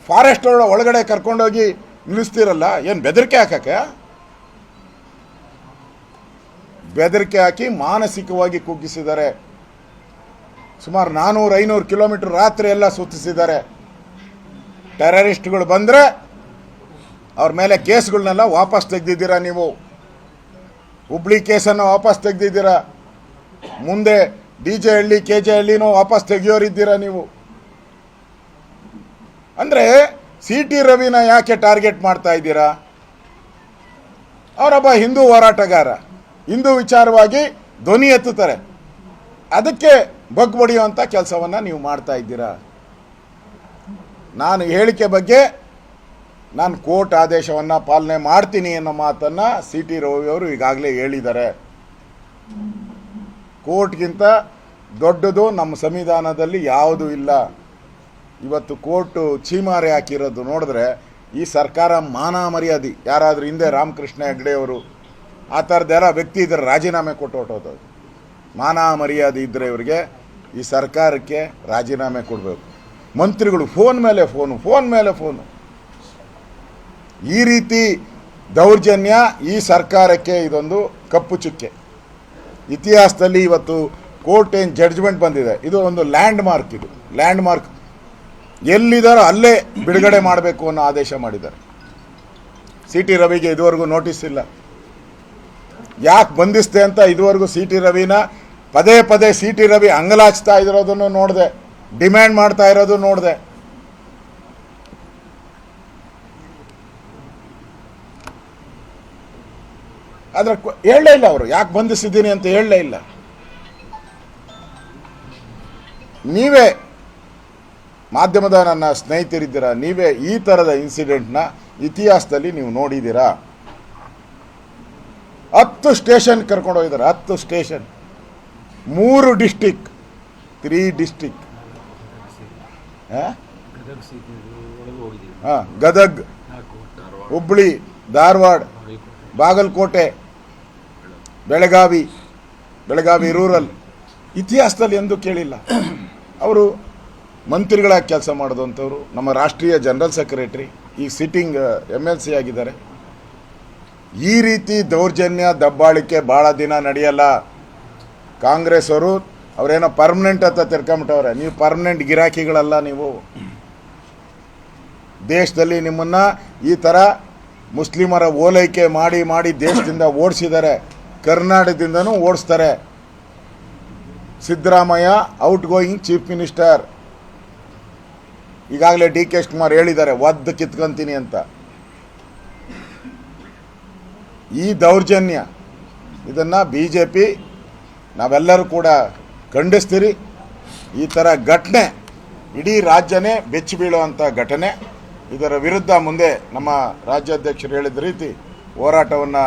ಫಾರೆಸ್ಟ್ ಒಳಗಡೆ ಕರ್ಕೊಂಡೋಗಿ ನಿಲ್ಲಿಸ್ತಿರಲ್ಲ, ಏನು ಬೆದರಿಕೆ ಹಾಕಕ್ಕೆ? ಬೆದರಿಕೆ ಹಾಕಿ ಮಾನಸಿಕವಾಗಿ ಕುಗ್ಗಿಸಿದ್ದಾರೆ. ಸುಮಾರು 400-500 ಕಿಲೋಮೀಟರ್ ರಾತ್ರಿ ಎಲ್ಲ ಸುತ್ತಿಸಿದ್ದಾರೆ. ಟೆರರಿಸ್ಟ್ಗಳು ಬಂದರೆ ಅವ್ರ ಮೇಲೆ ಕೇಸ್ಗಳನ್ನೆಲ್ಲ ವಾಪಸ್ ತೆಗೆದಿದ್ದೀರಾ ನೀವು. ಹುಬ್ಳಿ ಕೇಸನ್ನು ವಾಪಸ್ ತೆಗೆದಿದ್ದೀರಾ. ಮುಂದೆ DJ ಹಳ್ಳಿ KJ ಹಳ್ಳಿನೂ ವಾಪಸ್ ತೆಗೆಯೋರಿದ್ದೀರಾ ನೀವು. ಅಂದರೆ CT ರವಿನ ಯಾಕೆ ಟಾರ್ಗೆಟ್ ಮಾಡ್ತಾ ಇದ್ದೀರಾ? ಅವರೊಬ್ಬ ಹಿಂದೂ ಹೋರಾಟಗಾರ, ಹಿಂದೂ ವಿಚಾರವಾಗಿ ಧ್ವನಿ ಎತ್ತುತ್ತಾರೆ, ಅದಕ್ಕೆ ಬಗ್ಬಡಿಯುವಂಥ ಕೆಲಸವನ್ನು ನೀವು ಮಾಡ್ತಾ ಇದ್ದೀರಾ. ನಾನು ಹೇಳಿಕೆ ಬಗ್ಗೆ ನಾನು ಕೋರ್ಟ್ ಆದೇಶವನ್ನು ಪಾಲನೆ ಮಾಡ್ತೀನಿ ಅನ್ನೋ ಮಾತನ್ನು CT ರವಿಯವರು ಈಗಾಗಲೇ ಹೇಳಿದ್ದಾರೆ. ಕೋರ್ಟ್ಗಿಂತ ದೊಡ್ಡದು ನಮ್ಮ ಸಂವಿಧಾನದಲ್ಲಿ ಯಾವುದೂ ಇಲ್ಲ. ಇವತ್ತು ಕೋರ್ಟು ಚೀಮಾರೆ ಹಾಕಿರೋದು ನೋಡಿದ್ರೆ ಈ ಸರ್ಕಾರ ಮಾನ ಮರ್ಯಾದೆ, ಯಾರಾದರೂ ಹಿಂದೆ ರಾಮಕೃಷ್ಣ ಹೆಗಡೆ ಅವರು ಆ ಥರದ್ದೆಲ್ಲ ವ್ಯಕ್ತಿ ಇದ್ದರೆ ರಾಜೀನಾಮೆ ಕೊಟ್ಟು ಹೊಟ್ಟೋದು. ಮಾನ ಮರ್ಯಾದೆ ಇದ್ದರೆ ಇವರಿಗೆ ಈ ಸರ್ಕಾರಕ್ಕೆ ರಾಜೀನಾಮೆ ಕೊಡಬೇಕು. ಮಂತ್ರಿಗಳು ಫೋನ್ ಮೇಲೆ ಫೋನು. ಈ ರೀತಿ ದೌರ್ಜನ್ಯ ಈ ಸರ್ಕಾರಕ್ಕೆ ಇದೊಂದು ಕಪ್ಪು ಚುಕ್ಕೆ. ಇತಿಹಾಸದಲ್ಲಿ ಇವತ್ತು ಕೋರ್ಟ್ ಏನು ಜಡ್ಜ್ಮೆಂಟ್ ಬಂದಿದೆ, ಇದು ಒಂದು ಲ್ಯಾಂಡ್ ಮಾರ್ಕ್. ಎಲ್ಲಿದ್ದಾರೋ ಅಲ್ಲೇ ಬಿಡುಗಡೆ ಮಾಡಬೇಕು ಅನ್ನೋ ಆದೇಶ ಮಾಡಿದ್ದಾರೆ. CT ರವಿಗೆ ಇದುವರೆಗೂ ನೋಟಿಸ್ ಇಲ್ಲ. ಯಾಕೆ ಬಂಧಿಸ್ತೆ ಅಂತ ಇದುವರೆಗೂ CT ರವಿನ ಪದೇ CT ರವಿ ಅಂಗಲಾಚ್ತಾ ಇರೋದನ್ನು ನೋಡಿದೆ, ಡಿಮ್ಯಾಂಡ್ ಮಾಡ್ತಾ ಇರೋದು ನೋಡಿದೆ. ಆದರೆ ಹೇಳಲೇ ಇಲ್ಲ ಅವರು, ಯಾಕೆ ಬಂಧಿಸಿದ್ದೀನಿ ಅಂತ ಹೇಳಲೇ ಇಲ್ಲ. ನೀವೇ ಮಾಧ್ಯಮದ ನನ್ನ ಸ್ನೇಹಿತರಿದ್ದೀರಾ, ನೀವೇ ಈ ಥರದ ಇನ್ಸಿಡೆಂಟ್ನ ಇತಿಹಾಸದಲ್ಲಿ ನೀವು ನೋಡಿದ್ದೀರಾ? 10 ಸ್ಟೇಷನ್ ಕರ್ಕೊಂಡು ಹೋಗಿದ್ದಾರೆ, 10 station, 3 district, 3 district. Gadag, Hubli, Dharwad, Bagalkot, Belagavi rural. ಇತಿಹಾಸದಲ್ಲಿ ಎಂದೂ ಕೇಳಿಲ್ಲ. ಅವರು ಮಂತ್ರಿಗಳಾಗಿ ಕೆಲಸ ಮಾಡೋದಂಥವ್ರು, ನಮ್ಮ ರಾಷ್ಟ್ರೀಯ ಜನರಲ್ ಸೆಕ್ರೆಟರಿ, ಈಗ ಸಿಟ್ಟಿಂಗ್ MLC ಆಗಿದ್ದಾರೆ. ಈ ರೀತಿ ದೌರ್ಜನ್ಯ ದಬ್ಬಾಳಿಕೆ ಭಾಳ ದಿನ ನಡೆಯಲ್ಲ. ಕಾಂಗ್ರೆಸ್ ಅವರೇನೋ ಪರ್ಮನೆಂಟ್ ಅಂತ ತಿರ್ಕೊಂಬಿಟ್ಟವ್ರೆ. ನೀವು ಪರ್ಮನೆಂಟ್ ಗಿರಾಕಿಗಳಲ್ಲ. ನೀವು ದೇಶದಲ್ಲಿ ನಿಮ್ಮನ್ನು ಈ ಥರ ಮುಸ್ಲಿಮರ ಓಲೈಕೆ ಮಾಡಿ ದೇಶದಿಂದ ಓಡಿಸಿದ್ದಾರೆ, ಕರ್ನಾಟಕದಿಂದನೂ ಓಡಿಸ್ತಾರೆ. Siddaramaiah out going chief minister. ಈಗಾಗಲೇ DK ಶಿವಕುಮಾರ್ ಹೇಳಿದ್ದಾರೆ, ಒದ್ದು ಕಿತ್ಕೊಂತೀನಿ ಅಂತ. ಈ ದೌರ್ಜನ್ಯ ಇದನ್ನು BJP ನಾವೆಲ್ಲರೂ ಕೂಡ ಖಂಡಿಸ್ತೀರಿ. ಈ ಥರ ಘಟನೆ ಇಡೀ ರಾಜ್ಯನೇ ಬೆಚ್ಚಿ ಬೀಳುವಂಥ ಘಟನೆ. ಇದರ ವಿರುದ್ಧ ಮುಂದೆ ನಮ್ಮ ರಾಜ್ಯಾಧ್ಯಕ್ಷರು ಹೇಳಿದ ರೀತಿ ಹೋರಾಟವನ್ನು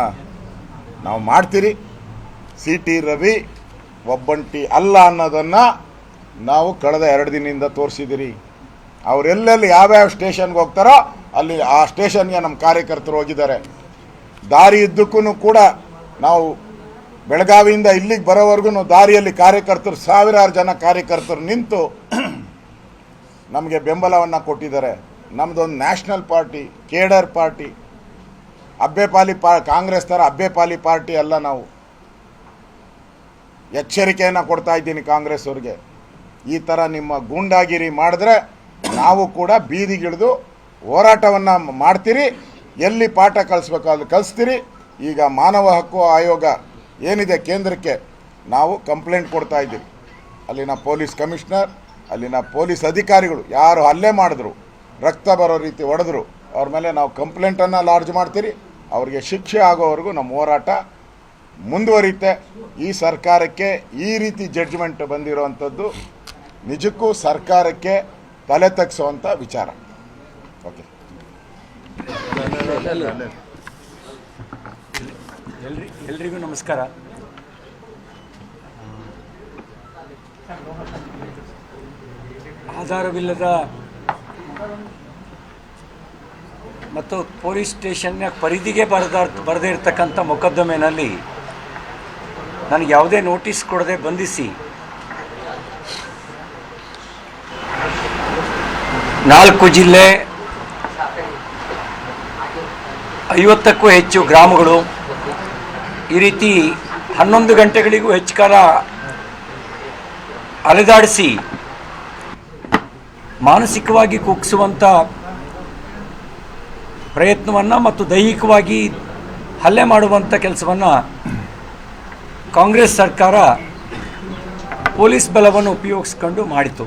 ನಾವು ಮಾಡ್ತೀರಿ. CT ರವಿ ಒಬ್ಬಂಟಿ ಅಲ್ಲ ಅನ್ನೋದನ್ನು ನಾವು ಕಳೆದ 2 ದಿನದಿಂದ ತೋರಿಸಿದ್ದೀರಿ. ಅವರೆಲ್ಲೆಲ್ಲಿ ಯಾವ್ಯಾವ ಸ್ಟೇಷನ್ಗೆ ಹೋಗ್ತಾರೋ ಅಲ್ಲಿ ಆ ಸ್ಟೇಷನ್ಗೆ ನಮ್ಮ ಕಾರ್ಯಕರ್ತರು ಹೋಗಿದ್ದಾರೆ. ದಾರಿ ಇದ್ದಕ್ಕೂ ಕೂಡ ನಾವು ಬೆಳಗಾವಿಯಿಂದ ಇಲ್ಲಿಗೆ ಬರೋವರೆಗೂ ದಾರಿಯಲ್ಲಿ ಕಾರ್ಯಕರ್ತರು, ಸಾವಿರಾರು ಜನ ಕಾರ್ಯಕರ್ತರು ನಿಂತು ನಮಗೆ ಬೆಂಬಲವನ್ನು ಕೊಟ್ಟಿದ್ದಾರೆ. ನಮ್ಮದೊಂದು ನ್ಯಾಷನಲ್ ಪಾರ್ಟಿ, ಕೇಡರ್ ಪಾರ್ಟಿ, ಅಬ್ಬೆಪಾಲಿ ಕಾಂಗ್ರೆಸ್ ಥರ ಅಬ್ಬೆಪಾಲಿ ಪಾರ್ಟಿ ಅಲ್ಲ. ನಾವು ಎಚ್ಚರಿಕೆಯನ್ನು ಕೊಡ್ತಾ ಇದ್ದೀನಿ ಕಾಂಗ್ರೆಸ್ ಅವ್ರಿಗೆ, ಈ ಥರ ನಿಮ್ಮ ಗೂಂಡಾಗಿರಿ ಮಾಡಿದ್ರೆ ನಾವು ಕೂಡ ಬೀದಿಗಿಳಿದು ಹೋರಾಟವನ್ನು ಮಾಡ್ತೀರಿ. ಎಲ್ಲಿ ಪಾಠ ಕಲಿಸ್ಬೇಕು ಅಲ್ಲಿ ಕಲಿಸ್ತೀರಿ. ಈಗ ಮಾನವ ಹಕ್ಕು ಆಯೋಗ ಏನಿದೆ ಕೇಂದ್ರಕ್ಕೆ ನಾವು ಕಂಪ್ಲೇಂಟ್ ಕೊಡ್ತಾ ಇದ್ದೀವಿ. ಅಲ್ಲಿನ ಪೊಲೀಸ್ ಕಮಿಷನರ್, ಅಲ್ಲಿನ ಪೊಲೀಸ್ ಅಧಿಕಾರಿಗಳು ಯಾರು ಹಲ್ಲೆ ಮಾಡಿದ್ರು, ರಕ್ತ ಬರೋ ರೀತಿ ಹೊಡೆದ್ರು, ಅವ್ರ ಮೇಲೆ ನಾವು ಕಂಪ್ಲೇಂಟನ್ನು ಲಾಡ್ಜ್ ಮಾಡ್ತೀರಿ. ಅವ್ರಿಗೆ ಶಿಕ್ಷೆ ಆಗೋವರೆಗೂ ನಮ್ಮ ಹೋರಾಟ ಮುಂದುವರಿಯುತ್ತೆ. ಈ ಸರ್ಕಾರಕ್ಕೆ ಈ ರೀತಿ ಜಡ್ಜ್ಮೆಂಟ್ ಬಂದಿರೋವಂಥದ್ದು ನಿಜಕ್ಕೂ ಸರ್ಕಾರಕ್ಕೆ ತಲೆ ತಗ್ಸುವಂಥ ವಿಚಾರ. ಓಕೆ, ಎಲ್ರಿಗೂ ನಮಸ್ಕಾರ. ಆಧಾರವಿಲ್ಲದ ಮತ್ತು ಪೊಲೀಸ್ ಸ್ಟೇಷನ್ನ ಪರಿಧಿಗೆ ಬರದೇ ಇರತಕ್ಕಂಥ ಮೊಕದ್ದಮೆನಲ್ಲಿ ನನಗೆ ಯಾವುದೇ ನೋಟಿಸ್ ಕೊಡದೆ ಬಂಧಿಸಿ 4 ಜಿಲ್ಲೆ 50ಕ್ಕೂ ಹೆಚ್ಚು ಗ್ರಾಮಗಳು ಈ ರೀತಿ 11 ಗಂಟೆಗಳಿಗೂ ಹೆಚ್ಚು ಕಾಲ ಅಲೆದಾಡಿಸಿ ಮಾನಸಿಕವಾಗಿ ಕುಗ್ಗಿಸುವಂಥ ಪ್ರಯತ್ನವನ್ನು ಮತ್ತು ದೈಹಿಕವಾಗಿ ಹಲ್ಲೆ ಮಾಡುವಂಥ ಕೆಲಸವನ್ನು ಕಾಂಗ್ರೆಸ್ ಸರ್ಕಾರ ಪೊಲೀಸ್ ಬಲವನ್ನು ಉಪಯೋಗಿಸ್ಕೊಂಡು ಮಾಡಿತು.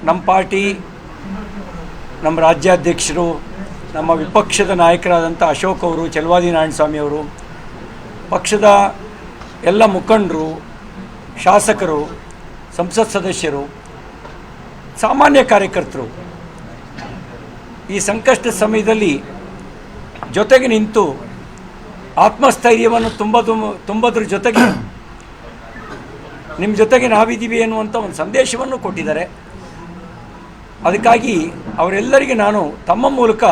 ನಮ್ಮ ಪಾರ್ಟಿ, ನಮ್ಮ ರಾಜ್ಯಾಧ್ಯಕ್ಷರು, ನಮ್ಮ ವಿಪಕ್ಷದ ನಾಯಕರಾದಂಥ ಅಶೋಕ್ ಅವರು, ಚಲವಾದಿ ನಾರಾಯಣಸ್ವಾಮಿ ಅವರು, ಪಕ್ಷದ ಎಲ್ಲ ಮುಖಂಡರು, ಶಾಸಕರು, ಸಂಸತ್ ಸದಸ್ಯರು, ಸಾಮಾನ್ಯ ಕಾರ್ಯಕರ್ತರು ಈ ಸಂಕಷ್ಟ ಸಮಯದಲ್ಲಿ ಜೊತೆಗೆ ನಿಂತು ಆತ್ಮಸ್ಥೈರ್ಯವನ್ನು ತುಂಬೋದ್ರ ಜೊತೆಗೆ ನಿಮ್ಮ ಜೊತೆಗೆ ನಾವಿದ್ದೀವಿ ಎನ್ನುವಂಥ ಒಂದು ಸಂದೇಶವನ್ನು ಕೊಟ್ಟಿದ್ದಾರೆ. ಅದಕ್ಕಾಗಿ ಅವರೆಲ್ಲರಿಗೆ ನಾನು ತಮ್ಮ ಮೂಲಕ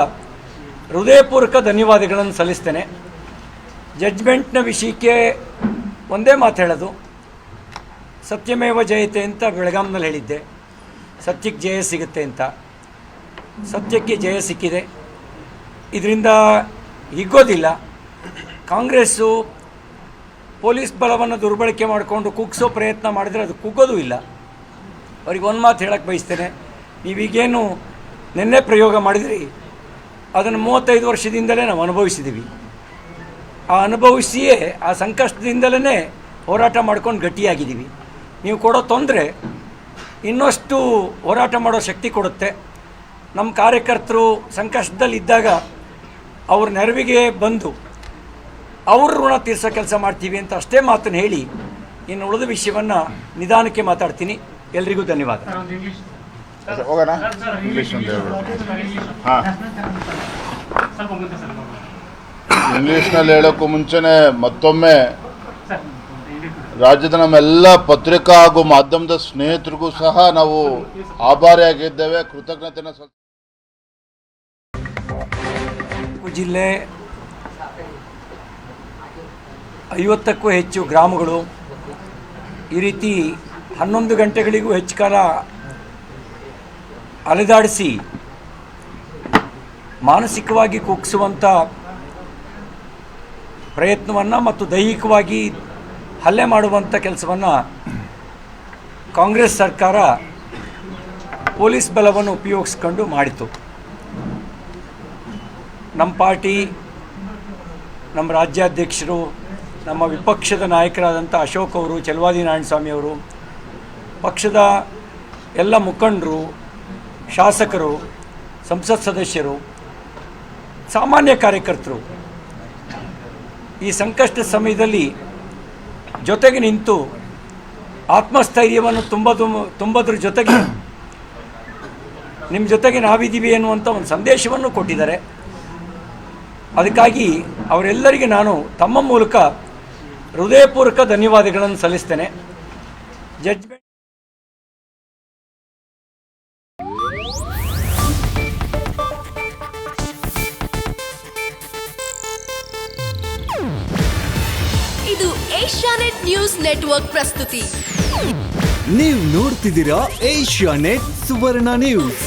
ಹೃದಯಪೂರ್ವಕ ಧನ್ಯವಾದಗಳನ್ನು ಸಲ್ಲಿಸ್ತೇನೆ. ಜಡ್ಜ್ಮೆಂಟ್ನ ವಿಷಯಕ್ಕೆ ಒಂದೇ ಮಾತು ಹೇಳೋದು, ಸತ್ಯಮೇವ ಜಯತೆ ಅಂತ ಬೆಳಗಾಂನಲ್ಲಿ ಹೇಳಿದ್ದೆ. ಸತ್ಯಕ್ಕೆ ಜಯ ಸಿಗುತ್ತೆ ಅಂತ. ಸತ್ಯಕ್ಕೆ ಜಯ ಸಿಕ್ಕಿದೆ. ಇದರಿಂದ ಹಿಗ್ಗೋದಿಲ್ಲ. ಕಾಂಗ್ರೆಸ್ಸು ಪೊಲೀಸ್ ಬಲವನ್ನು ದುರ್ಬಳಕೆ ಮಾಡಿಕೊಂಡು ಕುಗ್ಸೋ ಪ್ರಯತ್ನ ಮಾಡಿದರೆ ಅದು ಕುಗ್ಗೋದು ಇಲ್ಲ. ಅವ್ರಿಗೆ ಒಂದು ಮಾತು ಹೇಳಕ್ಕೆ ಬಯಸ್ತೇನೆ, ನೀವೀಗೇನು ನಿನ್ನೆ ಪ್ರಯೋಗ ಮಾಡಿದ್ರಿ ಅದನ್ನು 35 ವರ್ಷದಿಂದಲೇ ನಾವು ಅನುಭವಿಸಿದ್ದೀವಿ. ಆ ಅನುಭವಿಸಿಯೇ ಆ ಸಂಕಷ್ಟದಿಂದಲೇ ಹೋರಾಟ ಮಾಡ್ಕೊಂಡು ಗಟ್ಟಿಯಾಗಿದ್ದೀವಿ. ನೀವು ಕೊಡೋ ತೊಂದರೆ ಇನ್ನಷ್ಟು ಹೋರಾಟ ಮಾಡೋ ಶಕ್ತಿ ಕೊಡುತ್ತೆ. ನಮ್ಮ ಕಾರ್ಯಕರ್ತರು ಸಂಕಷ್ಟದಲ್ಲಿದ್ದಾಗ ಅವ್ರ ನೆರವಿಗೆ ಬಂದು ಅವ್ರ ಋಣ ತೀರ್ಸೋ ಕೆಲಸ ಮಾಡ್ತೀವಿ ಅಂತ ಅಷ್ಟೇ ಮಾತನ್ನು ಹೇಳಿ ಇನ್ನು ಉಳಿದ ವಿಷಯವನ್ನು ನಿಧಾನಕ್ಕೆ ಮಾತಾಡ್ತೀನಿ. ಎಲ್ರಿಗೂ ಧನ್ಯವಾದ. ಹೋಗೋಣ. ಇಂಗ್ಲೀಷ್ ಅಂತ ಹಾಂ, ಇಂಗ್ಲೀಷ್ನಲ್ಲಿ ಹೇಳೋಕ್ಕೂ ಮುಂಚೆನೆ ಮತ್ತೊಮ್ಮೆ ರಾಜ್ಯದ ನಮ್ಮೆಲ್ಲ ಪತ್ರಿಕಾ ಹಾಗೂ ಮಾಧ್ಯಮದ ಸ್ನೇಹಿತರಿಗೂ ಸಹ ನಾವು ಆಭಾರಿಯಾಗಿದ್ದೇವೆ, ಕೃತಜ್ಞತೆನ ಜಿಲ್ಲೆ 50ಕ್ಕೂ ಹೆಚ್ಚು ಗ್ರಾಮಗಳು ಈ ರೀತಿ 11 ಗಂಟೆಗಳಿಗೂ ಹೆಚ್ಚು ಕಾಲ ಅಲೆದಾಡಿಸಿ ಮಾನಸಿಕವಾಗಿ ಕುಗ್ಗಿಸುವಂಥ ಪ್ರಯತ್ನವನ್ನು ಮತ್ತು ದೈಹಿಕವಾಗಿ ಹಲ್ಲೆ ಮಾಡುವಂಥ ಕೆಲಸವನ್ನು ಕಾಂಗ್ರೆಸ್ ಸರ್ಕಾರ ಪೊಲೀಸ್ ಬಲವನ್ನು ಉಪಯೋಗಿಸ್ಕೊಂಡು ಮಾಡಿತು. ನಮ್ಮ ಪಾರ್ಟಿ, ನಮ್ಮ ರಾಜ್ಯಾಧ್ಯಕ್ಷರು, ನಮ್ಮ ವಿಪಕ್ಷದ ನಾಯಕರಾದಂಥ ಅಶೋಕ್ ಅವರು, ಚಲವಾದಿ ನಾರಾಯಣಸ್ವಾಮಿ ಅವರು, ಪಕ್ಷದ ಎಲ್ಲ ಮುಖಂಡರು, ಶಾಸಕರು, ಸಂಸತ್ ಸದಸ್ಯರು, ಸಾಮಾನ್ಯ ಕಾರ್ಯಕರ್ತರು ಈ ಸಂಕಷ್ಟ ಸಮಯದಲ್ಲಿ ಜೊತೆಗೆ ನಿಂತು ಆತ್ಮಸ್ಥೈರ್ಯವನ್ನು ತುಂಬೋದ್ರ ಜೊತೆಗೆ ನಿಮ್ಮ ಜೊತೆಗೆ ನಾವಿದ್ದೀವಿ ಎನ್ನುವಂಥ ಒಂದು ಸಂದೇಶವನ್ನು ಕೊಟ್ಟಿದ್ದಾರೆ. ಅದಕ್ಕಾಗಿ ಅವರೆಲ್ಲರಿಗೆ ನಾನು ತಮ್ಮ ಮೂಲಕ ಹೃದಯಪೂರ್ವಕ ಧನ್ಯವಾದಗಳನ್ನು ಸಲ್ಲಿಸ್ತೇನೆ. ಜಡ್ಜ್ಮೆಂಟ್ ಏಷ್ಯಾನೆಟ್ ನ್ಯೂಸ್ ನೆಟ್ವರ್ಕ್ ಪ್ರಸ್ತುತಿ. ನೀವು ನೋಡ್ತಿದ್ದೀರಾ ಏಷ್ಯಾನೆಟ್ ಸುವರ್ಣ ನ್ಯೂಸ್.